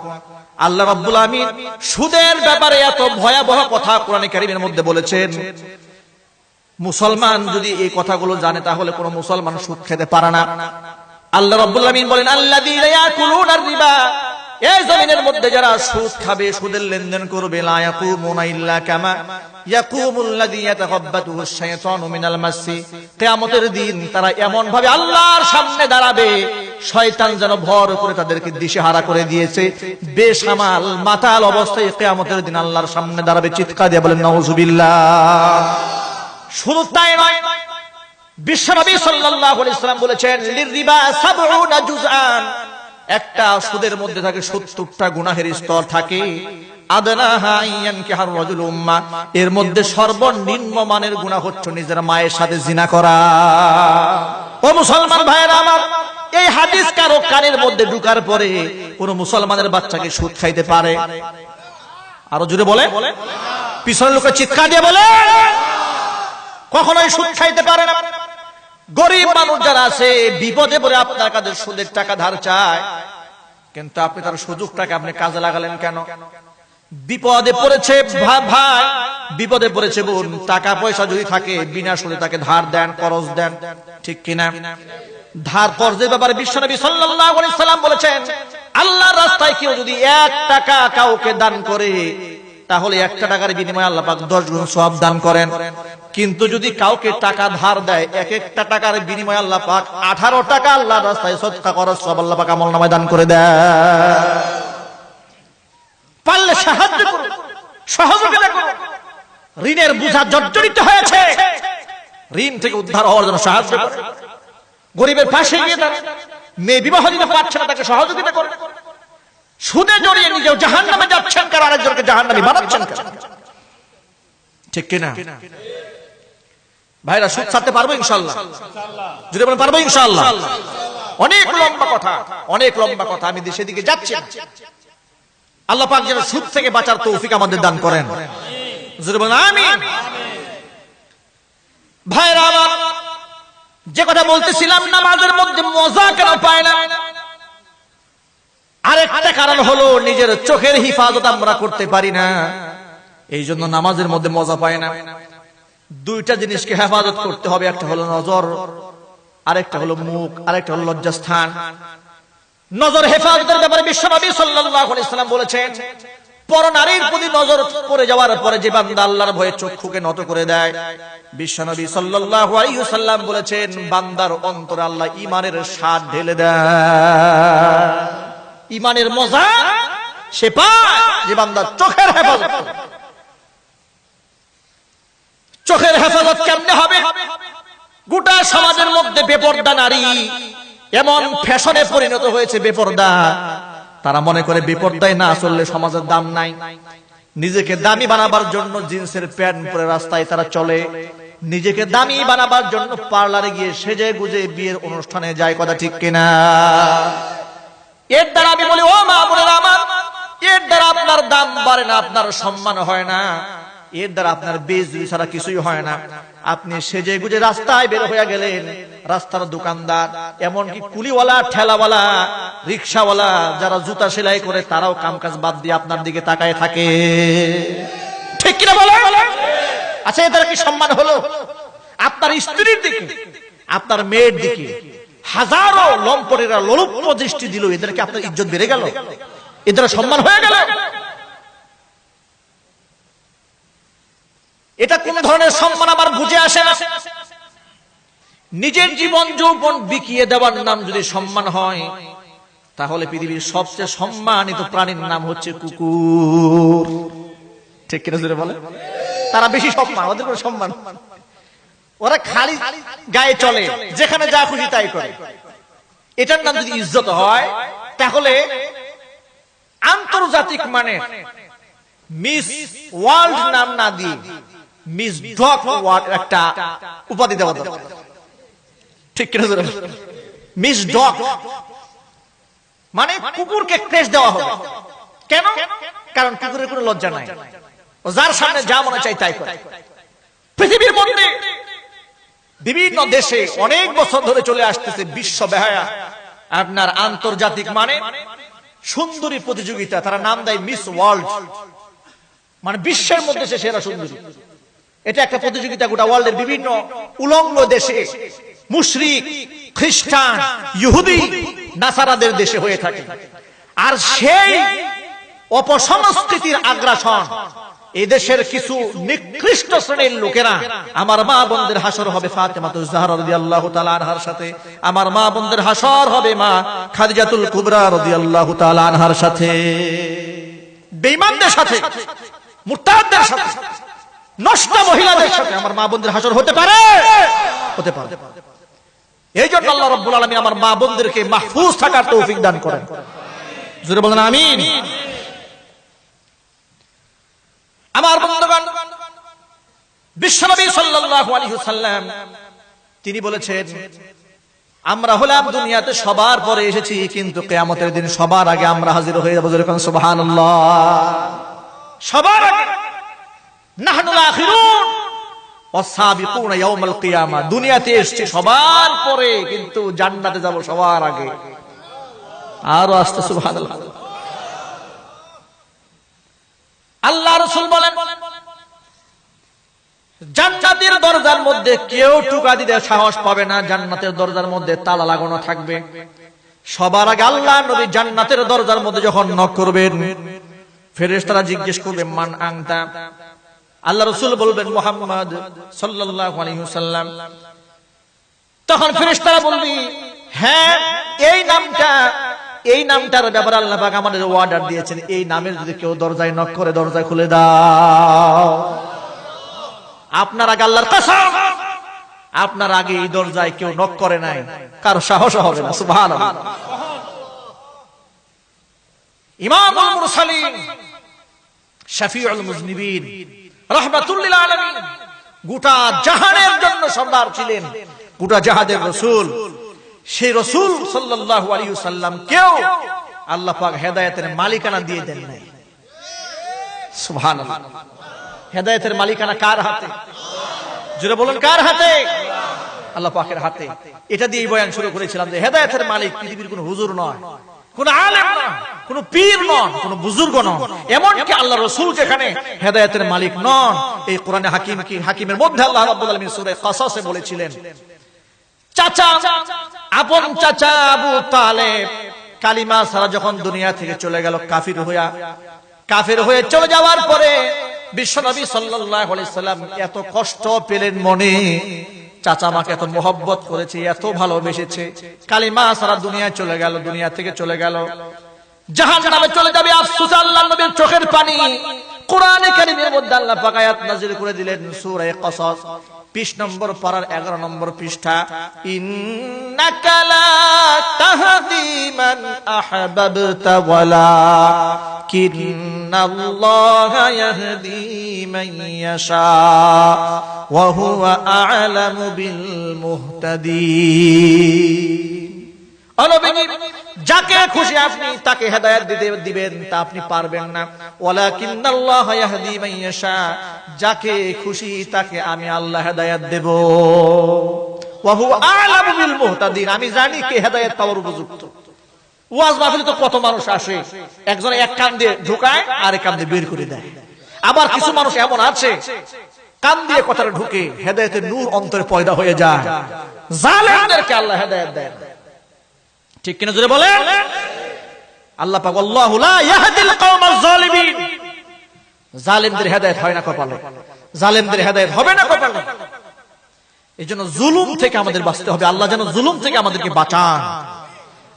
আল্লাহ রাব্বুল আমিন সুদের ব্যাপারে এত ভয়াবহ কথা কোরআনে কারীমের মধ্যে বলেছেন, মুসলমান যদি এই কথাগুলো জানে তাহলে কোন মুসলমান সুদ খেতে পারে না। আল্লাহ রাব্বুল আমিন বলেন, আল্লাযীনা ইয়াকুলুনার রিবা, এই জমিনের মধ্যে যারা সুদ খাবে, সুদের লেনদেন করবে, লা ইয়াকুমুনা ইল্লা কামা ইয়াকুমুল লাযী ইয়াতাখাব্বাতুহু আশ-শাইতানু মিনাল মাসসি, কিয়ামতের দিন তারা এমন ভাবে আল্লাহর সামনে দাঁড়াবে, শয়তান যেন ভর করে তাদেরকে দিশেহারা করে দিয়েছে, বেসামাল মাতাল অবস্থায় কিয়ামতের দিন আল্লাহর সামনে দাঁড়াবে। চিৎকার দিয়ে বলেন নাউযুবিল্লাহ। শুধু তাই নয়, বিশ্বনবী সাল্লাল্লাহু আলাইহি ওয়াসাল্লাম বলেছেন, লির-রিবা ৭০ জুজআন, একটা সুদের মধ্যে থাকে ৭০টা গুনাহের স্তর থাকে। আদনাহা ইয়ানকিহার রাজুল উম্মা, এর মধ্যে সর্বনিম্ন মানের গুনাহ হচ্ছে নিজের মায়ের সাথে জিনা করা। ও মুসলমান ভাইরা আমার, এই হাদিস কারো কানের মধ্যে ঢুকার পরে কোন মুসলমানের বাচ্চাকে সুদ খাইতে পারে? আরো জোরে বলে, পিছনের লোকের চিৎকার দিয়ে বলে, কখনোই সুদ খাইতে পারে না। গরিব মানুষ যারা আছে বিপদে পড়ে আপনার কাছে সুদের টাকা ধার চায়, কিন্তু আপনি তার সুযোগটাকে আপনি কাজে লাগালেন কেন? বিপদে পড়েছে ভাই, বিপদে পড়েছে বোন, টাকা পয়সা যদি থাকে বিনা সুদে তাকে ধার দেন, করজ দেন, ঠিক কিনা? ধার কর্জের ব্যাপারে বিশ্বনবী সাল্লাল্লাহু আলাইহি সাল্লাম বলেছেন, আল্লাহর রাস্তায় কেউ যদি 1 টাকা কাউকে দান করে, তাহলে 1 টাকার বিনিময়ে আল্লাহ পাক 10 গুণ সওয়াব দান করেন। কিন্তু যদি কাউকে টাকা ধার দেয়, এক একটা টাকার বিনিময়ে আল্লাহ পাক 18 টাকা আল্লাহর রাস্তায় সদকা করার সওয়াব আল্লাহ পাক আমলনামায় দান করে দেয়। পারলে সাহায্য করুন, সহযোগিতা করুন। ঋণের বোঝা জর্জরিত হয়েছে, ঋণ থেকে উদ্ধার হওয়ার জন্য সাহায্য করুন। গরিবের পাশে গিয়ে দাঁড়ান, মেয়ে বিবাহ দিতে পারছে না, তাকে সহযোগিতা করুন। সুদে জড়িয়ে নিজেও জাহান্নামে যাচ্ছেন, কারণ আরেকজনকে জাহান্নামী বানাচ্ছেন কেন? ঠিক কিনা ভাইরা? সুদ ছাড়তে পারবো ইনশাআল্লাহ? যদি বলেন পারবো ইনশাআল্লাহ। অনেক লম্বা কথা, অনেক লম্বা কথা, আমি দেশের দিকে যাচ্ছি। আল্লাহ পাক যেন সুদ থেকে বাঁচার তৌফিক আমাদের দান করেন। যদি বলেন আমিন। ভাইরা আমার, যে কথা বলতেছিলাম, নামাজের মধ্যে মজা কেন পায় না? আরেকটা কারণ হলো নিজের চোখের হিফাজত আমরা করতে পারি না, এই জন্য নামাজের মধ্যে মজা পায় না। দুইটা জিনিসকে হেফাজত করতে হবে, একটা হলো নজর, আরেকটা হলো মুখ, আরেকটা হলো লজ্জাস্থান। নজর হেফাজতের ব্যাপারে বিশ্বনবী সাল্লাল্লাহু আলাইহি সাল্লাম বলেছেন, পরনারীর প্রতি নজর পড়ে যাওয়ার পরে যে বান্দা আল্লাহর ভয়ে চক্ষুকে নত করে দেয়, বিশ্বনবী সাল্লাল্লাহু আলাইহি সাল্লাম বলেছেন, বান্দার অন্তরে আল্লাহ ঈমানের স্বাদ ঢেলে দেয়। ঈমানের মজা সে পায় যে বান্দা চোখের হেফাজত করে। চোখের হেফাজত কেমনে হবে? গোটা সমাজের মধ্যে বেপরদা নারী এমন ফ্যাশনে পরিণত হয়েছে, বেপরদা। তারা মনে করে বেপরদায় না চললে সমাজের দাম নাই। নিজেকে দামি বানাবার জন্য জিন্সের প্যান্ট পরে রাস্তায় তারা চলে, নিজেকে দামি বানাবার জন্য পার্লারে গিয়ে সেজে গুজে বিয়ের অনুষ্ঠানে যায়। কথা ঠিক কিনা? এর দ্বারা আমি বলি, ও মা বোনেরা আমার, এর দ্বারা আপনার দাম বাড়ে না, আপনার সম্মান হয় না, এর দ্বারা আপনার বেইজ্জতি ছাড়া কিছুই হয় না। আপনি সেজে গুজে রাস্তায় বের হয়ে গেলেন, রাস্তার দোকানদার, এমনকি কুলিওয়ালা, ঠেলাওয়ালা, রিক্সাওয়ালা, যারা জুতা সেলাই করে, তারাও কামকাজ বাদ দিয়ে আপনার দিকে তাকায় থাকে। ঠিক কিনা বলে? আচ্ছা, এদের কি সম্মান হলো? আপনার স্ত্রীর দিকে, আপনার মেয়ের দিকে হাজারো লম্পটেরা লোলুপ্ত দৃষ্টি দিল, এদেরকে আপনার ইজ্জত বেড়ে গেল, এদের সম্মান হয়ে গেল। এটা কোন ধরনের সম্মান আবার বুঝে আসে না। নিজের জীবন যৌবন বিকিয়ে দেওয়ার নাম যদি সম্মান হয়, তাহলে পৃথিবীর সবচেয়ে সম্মানিত প্রাণীর নাম হচ্ছে কুকুর। ঠিক কিনা জোরে বলে? তারা বেশি সম্মান, ওদের কোনো সম্মান। ওরা খালি গায়ে চলে, যেখানে যা খুশি তাই করে। এটার নাম যদি ইজ্জত হয়, তাহলে আন্তর্জাতিক মানে মিস ওয়ার্ল্ড নাম না দিয়ে মিস ডগ ওয়ার্ল্ড একটা উপাধি দেওয়া দরকার। ঠিক কিনা? মিস ডগ মানে কুকুরকে ক্রেশ দেওয়া হবে। কেন? কারণ কুকুরের কোনো লজ্জা নাই, ও যার সামনে যা মনে চাই তাই করে। পৃথিবীর মধ্যে বিভিন্ন দেশে অনেক বছর ধরে চলে আসতেছে বিশ্ব বেহায়া আপনার আন্তর্জাতিক মানে সুন্দরী প্রতিযোগিতা, তারা নাম দেয় মিস ওয়ার্ল্ড, মানে বিশ্বের মধ্যে সে সেরা সুন্দরী। এটা একটা প্রতিযোগিতা গোটা ওয়ার্ল্ডের বিভিন্ন উলঙ্গ দেশে, মুশরিক, খ্রিস্টান, ইহুদি, নাসারাদের দেশে হয়ে থাকে। আর সেই অপসংস্কৃতির আগ্রাসন এই দেশের কিছু নিকৃষ্ট শ্রেণীর লোকেরা, আমার মা বোনদের হাসর হবে ফাতেমাতুজ জাহরা রাদিয়াল্লাহু তাআলা আনহার সাথে, আমার মা বোনদের হাসর হবে মা খাদিজাতুল কুবরা রাদিয়াল্লাহু তাআলা আনহার সাথে। বেঈমানদের সাথে, মুরতাদদের সাথে, নষ্ট মহিলাদের সাথে আমার মা বোনদের হাসর হতে পারে, হতে পারে। এই জন্য আল্লাহ রাব্বুল আলামিন আমার মা বোনদেরকে মাহফুজ থাকার তৌফিক দান করেন। জোরে বলেন আমিন। আমার বন্ধুগণ, বিশ্বনবী সাল্লাল্লাহু আলাইহি ওয়াসাল্লাম তিনি বলেছেন, আমরা হলাম দুনিয়াতে সবার পরে এসেছি, কিন্তু কিয়ামতের দিন সবার আগে আমরা হাজির হয়ে যাব। যেরকম সুবহানাল্লাহ, সবার আগে। নাহনুল আখিরুন ওয়াস-সাবিকুনা ইয়াউমাল কিয়ামা। দুনিয়াতে এসেছি সবার পরে, কিন্তু জান্নাতে যাব সবার আগে। আরো আস্তে সুবহানাল্লাহ। আল্লাহ রাসূল বলেন, জান্নাতের দরজার মধ্যে কেউ টোকা দিতে সাহস পাবে না, জান্নাতের দরজার মধ্যে তালা লাগানো থাকবে। সবার আগে আল্লাহ নবী জান্নাতের দরজার মধ্যে যখন নক করবেন, ফেরেশতারা জিজ্ঞেস করবে মান আনতা। আল্লাহ রাসূল বলবেন মুহাম্মদ সাল্লাল্লাহু আলাইহি ওয়াসাল্লাম। তখন ফেরেশতারা বলবে, হ্যাঁ এই নামটার ব্যাপারে আল্লাহ পাক আমাদের অর্ডার দিয়েছেন, এই নামের যদি কেউ দরজায় নক করে দরজা খুলে দাও। আপনার আগে আল্লাহর কসম, আপনার আগে এই দরজায় কেউ নক করে নাই, কারো সাহস হবে না। সুবহানাল্লাহ। ইমামুল মুরসালিন, শাফিউল মুজনিবিন, রাহমাতুল লিল আলামিন, গোটা জাহানের জন্য সরদার ছিলেন, গোটা জাহানের রাসূল। সেই রাসূল সাল্লাল্লাহু আলাইহি ওয়াসাল্লাম কেউ আল্লাহ পাক হেদায়েতের মালিকানা দিয়ে দেন নাই। সুবহানাল্লাহ। হেদায়েতের মালিকানা কার হাতে? জোরে বলুন, কার হাতে? আল্লাহ পাকের হাতে। এটা দিয়ে বয়ান শুরু করেছিলাম যে হেদায়েতের মালিক পৃথিবীর কোন হুজুর নয়, কোন আলেম নয়, কোন পীর নন, কোন বুজুর্গ নন, এমনকি আল্লাহ রাসূল যেখানে হেদায়েতের মালিক নন। এই কোরআনে হাকিমের মধ্যে আল্লাহ রাব্বুল আলামিন সূরা কাসাসে বলেছিলেন, চাচা, আপন চাচা আবু তালেব কালিমা ছাড়া যখন দুনিয়া থেকে চলে গেল কাফির হয়ে চলে যাওয়ার পরে বিশ্বনবী সাল্লাল্লাহু আলাইহি সাল্লাম এত কষ্ট পেলেন মনে। চাচা আমাকে এত মোহব্বত করেছে, এত ভালোবেসেছে, কালিমা ছাড়া দুনিয়া থেকে চলে গেল, জাহান্নামে চলে যাবে। আফসোস, আল্লাহর নবীর চোখের পানি। কোরআনে কারীমের মধ্যে আল্লাহ পাক আয়াত নাযিল করে দিলেন সূরা কাসাস 20 নম্বর পারার 11 নম্বর পৃষ্ঠা, ইন্নাকা লা তাহদি মান আহবাবতা ওয়ালাকিন্নাল্লাহা ইয়াহদি মান ইয়াশা ওয়া হুয়া আ'লামু বিল মুহতাদিন। যাকে খুশি আপনি তাকে হেদায়েত দিবেন, তা আপনি পারবেন না। ওয়ালাকিন্নাল্লাহা ইয়াহদি মান ইয়াশা, যাকে খুশি তাকে আমি আল্লাহ হেদায়েত দেব। ওয়া হুয়া আ'লামু বিল মুহতাদিন, আমি জানি কে হেদায়েত পাওয়ার উপযুক্ত। ওয়াজ মাহফিলে তো কত মানুষ আসে, একজন এক কান দিয়ে ঢুকায় আর এক কান দিয়ে বের করে দেয়। আবার কিছু মানুষ এমন আছে কান দিয়ে কথাটা ঢুকে হেদায়েতের নূর অন্তরে পয়দা হয়ে যায়। জালেমদেরকে আল্লাহ হেদায়েত দেন, ঠিক কিনা জোরে বলেন? আল্লাহ পাক আল্লাহু লা ইয়াহদিল কওমাজ জালিমিন, জালেমদের হেদায়েত হয় না কপালে, জালেমদের হেদায়েত হবে না কপালে। এইজন্য জুলুম থেকে আমাদের বাঁচতে হবে। আল্লাহ যেন জুলুম থেকে আমাদেরকে বাঁচান।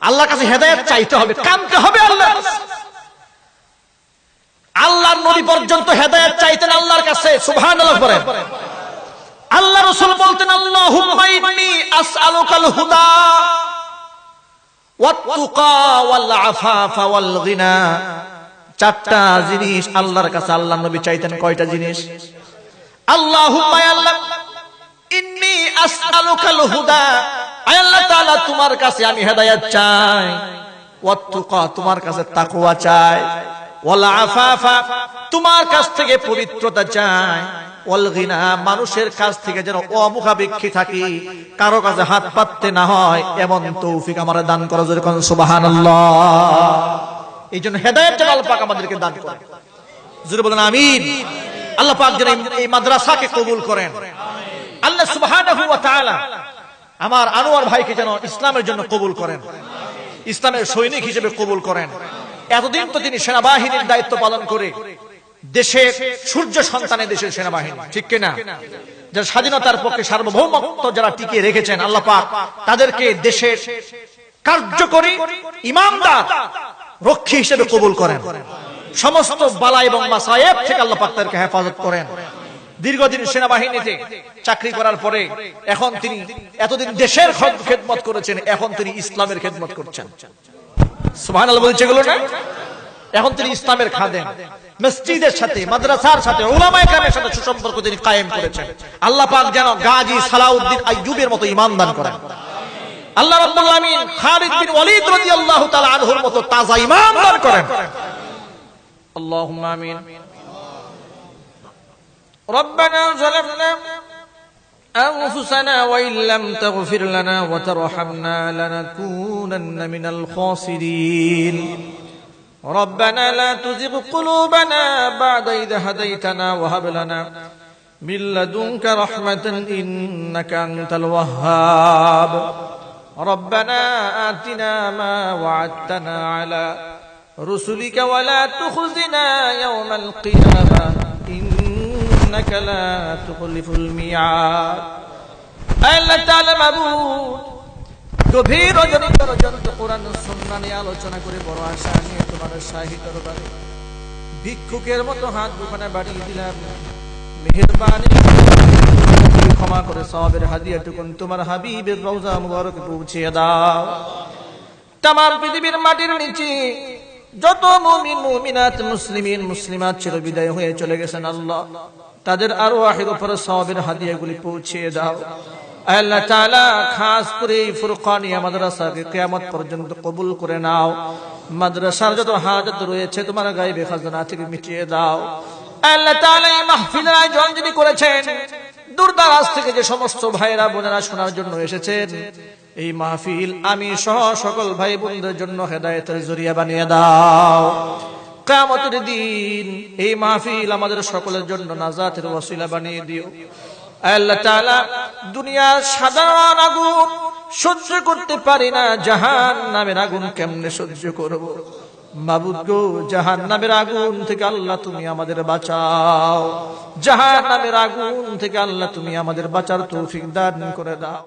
আল্লাহর কাছে হেদায়েত চাইতে হবে, কাঁদতে হবে আল্লাহর কাছে। আল্লাহর নবী পর্যন্ত হেদায়েত চাইতেন আল্লাহর কাছে। সুবহানাল্লাহ বলেন। আল্লাহ রাসূল বলতেন, আল্লাহুম্মা ইন্নী আসআলুকাল হুদা ওয়াত-তুকা ওয়াল-আফাফা ওয়াল-গিনা। চারটা জিনিস আল্লাহর কাছে আল্লাহর নবী চাইতেন। কয়টা জিনিস? আল্লাহুম্মা, আল্লাহ, ইন্নী আসআলুকাল হুদা, আয় আল্লাহ তাআলা তোমার কাছে আমি হেদায়েত চাই। ওয়াত-তুকা, তোমার কাছে তাকওয়া চাই। ওয়াল-আফাফা, তোমার কাছ থেকে পবিত্রতা চাই। ওয়াল-গিনা, মানুষের কাছ থেকে যেন অমুখাপেক্ষী থাকি, কারো কাছে হাত পাততে না হয়, এমন তৌফিক আমারে দান করো। যেরকম সুবহানাল্লাহ। এই জন্য হেদায়েত যেন আল্লাহ পাক আমাদেরকে দান করেন। জোরে বলেন আমিন। আল্লাহ পাক যেন এই মাদ্রাসাকে কবুল করেন। আল্লাহ সুবহানাহু ওয়া তাআলা আমার আনোয়ার ভাইকে যেন ইসলামের জন্য কবুল করেন, ইসলামের সৈনিক হিসেবে কবুল করেন। এতদিন তো তিনি সেনাবাহিনীর দায়িত্ব পালন করে দেশের সূর্য সন্তানের দেশের সেনাবাহিনী, ঠিক কিনা? যারা স্বাধীনতার পক্ষে সার্বভৌমত্ব যারা টিকিয়ে রেখেছেন, আল্লাহ পাক তাদেরকে দেশের কার্যকরী ইমানদার রক্ষী হিসেবে কবুল করেন। সমস্ত বালা এবং মাসায়েব থেকে আল্লাহ পাক তাদেরকে হেফাজত করেন। দীর্ঘদিন সেনাবাহিনীতে চাকরি করার পরে এখন তিনি এতদিন দেশের খেদমত করেছেন, এখন তিনি ইসলামের খেদমত করছেন। সুবহানাল্লাহ বলছে এগুলো না? এখন তিনি ইসলামের খাদেম। মসজিদের সাথে, মাদ্রাসার সাথে, উলামায়ে কেরামের সাথে সুসম্পর্ক তিনি কায়েম করেছেন। আল্লাহ পাক যেন গাজী সালাউদ্দিন আইয়ুবের মতো ঈমান দান করেন। আল্লাহ রাব্বুল আলামিন খালিদ বিন ওয়ালিদ রাদিয়াল্লাহু তাআলা আনহুর মতো তাজা ঈমান দান করেন। আল্লাহুম্মা আমিন। ربنا ظلمنا أنفسنا وإن لم تغفر لنا وترحمنا لنكونن من الخاسرين ربنا لا تزغ قلوبنا بعد إذ هديتنا وهب لنا من لدنك رحمة إنك أنت الوهاب ربنا آتنا ما وعدتنا على رسلك ولا تخزنا يوم القيامة إنك لا تخلف الميعاد আল্লাহ তাআলা মাবুদ, গভীর রজনী পর্যন্ত কোরআন ও সুন্নাহ নিয়ে আলোচনা করে বড় আশা নিয়ে তোমার শাহী দরবারে ভিক্ষুকের মতো হাত দুখানে বাড়িয়ে দিলাম। মেহেরবানি ক্ষমা করে সওয়াবের হাদিয়াটুকুন তোমার হাবিবের রওজা মুবারকে পৌঁছিয়ে দাও। তামাম পৃথিবীর মাটির নিচে যত মুমিন মুমিনাত মুসলিমিন মুসলিমাত ছিল বিদায় হয়ে চলে গেছেন, আল্লাহ তাদের আরওয়াহের উপর সওয়াবের হাদিয়াগুলি পৌঁছিয়ে দাও। আল্লাহ তাআলা খাস করে এই ফুরকানিয়া মাদ্রাসাকে কিয়ামত পর্যন্ত কবুল করে নাও। মাদ্রাসার যত হাজত রয়েছে তোমার গায়বে খাজনা থেকে মিটিয়ে দাও। আল্লাহ তাআলা এই মাহফিলের আয়োজন যিনি করেছেন, দূর দারাজ থেকে যে সমস্ত ভাইরা বোনেরা শোনার জন্য এসেছেন, এই মাহফিল আমি সহ সকল ভাই বোনদের জন্য হেদায়েতের জরিয়া বানিয়ে দাও। কিয়ামতের দিন এই মাহফিল আমাদের সকলের জন্য নাজাতের ওসিলা বানিয়ে দিও। আল্লাহ তাআলা দুনিয়ার সাধারণ আগুন সহ্য করতে পারি না, জাহান্নামের আগুন কেমনে সহ্য করব? মাবুদ গো, জাহান্নামের আগুন থেকে আল্লাহ তুমি আমাদের বাঁচাও। জাহান্নামের আগুন থেকে আল্লাহ তুমি আমাদের বাঁচার তৌফিক দান করে দাও।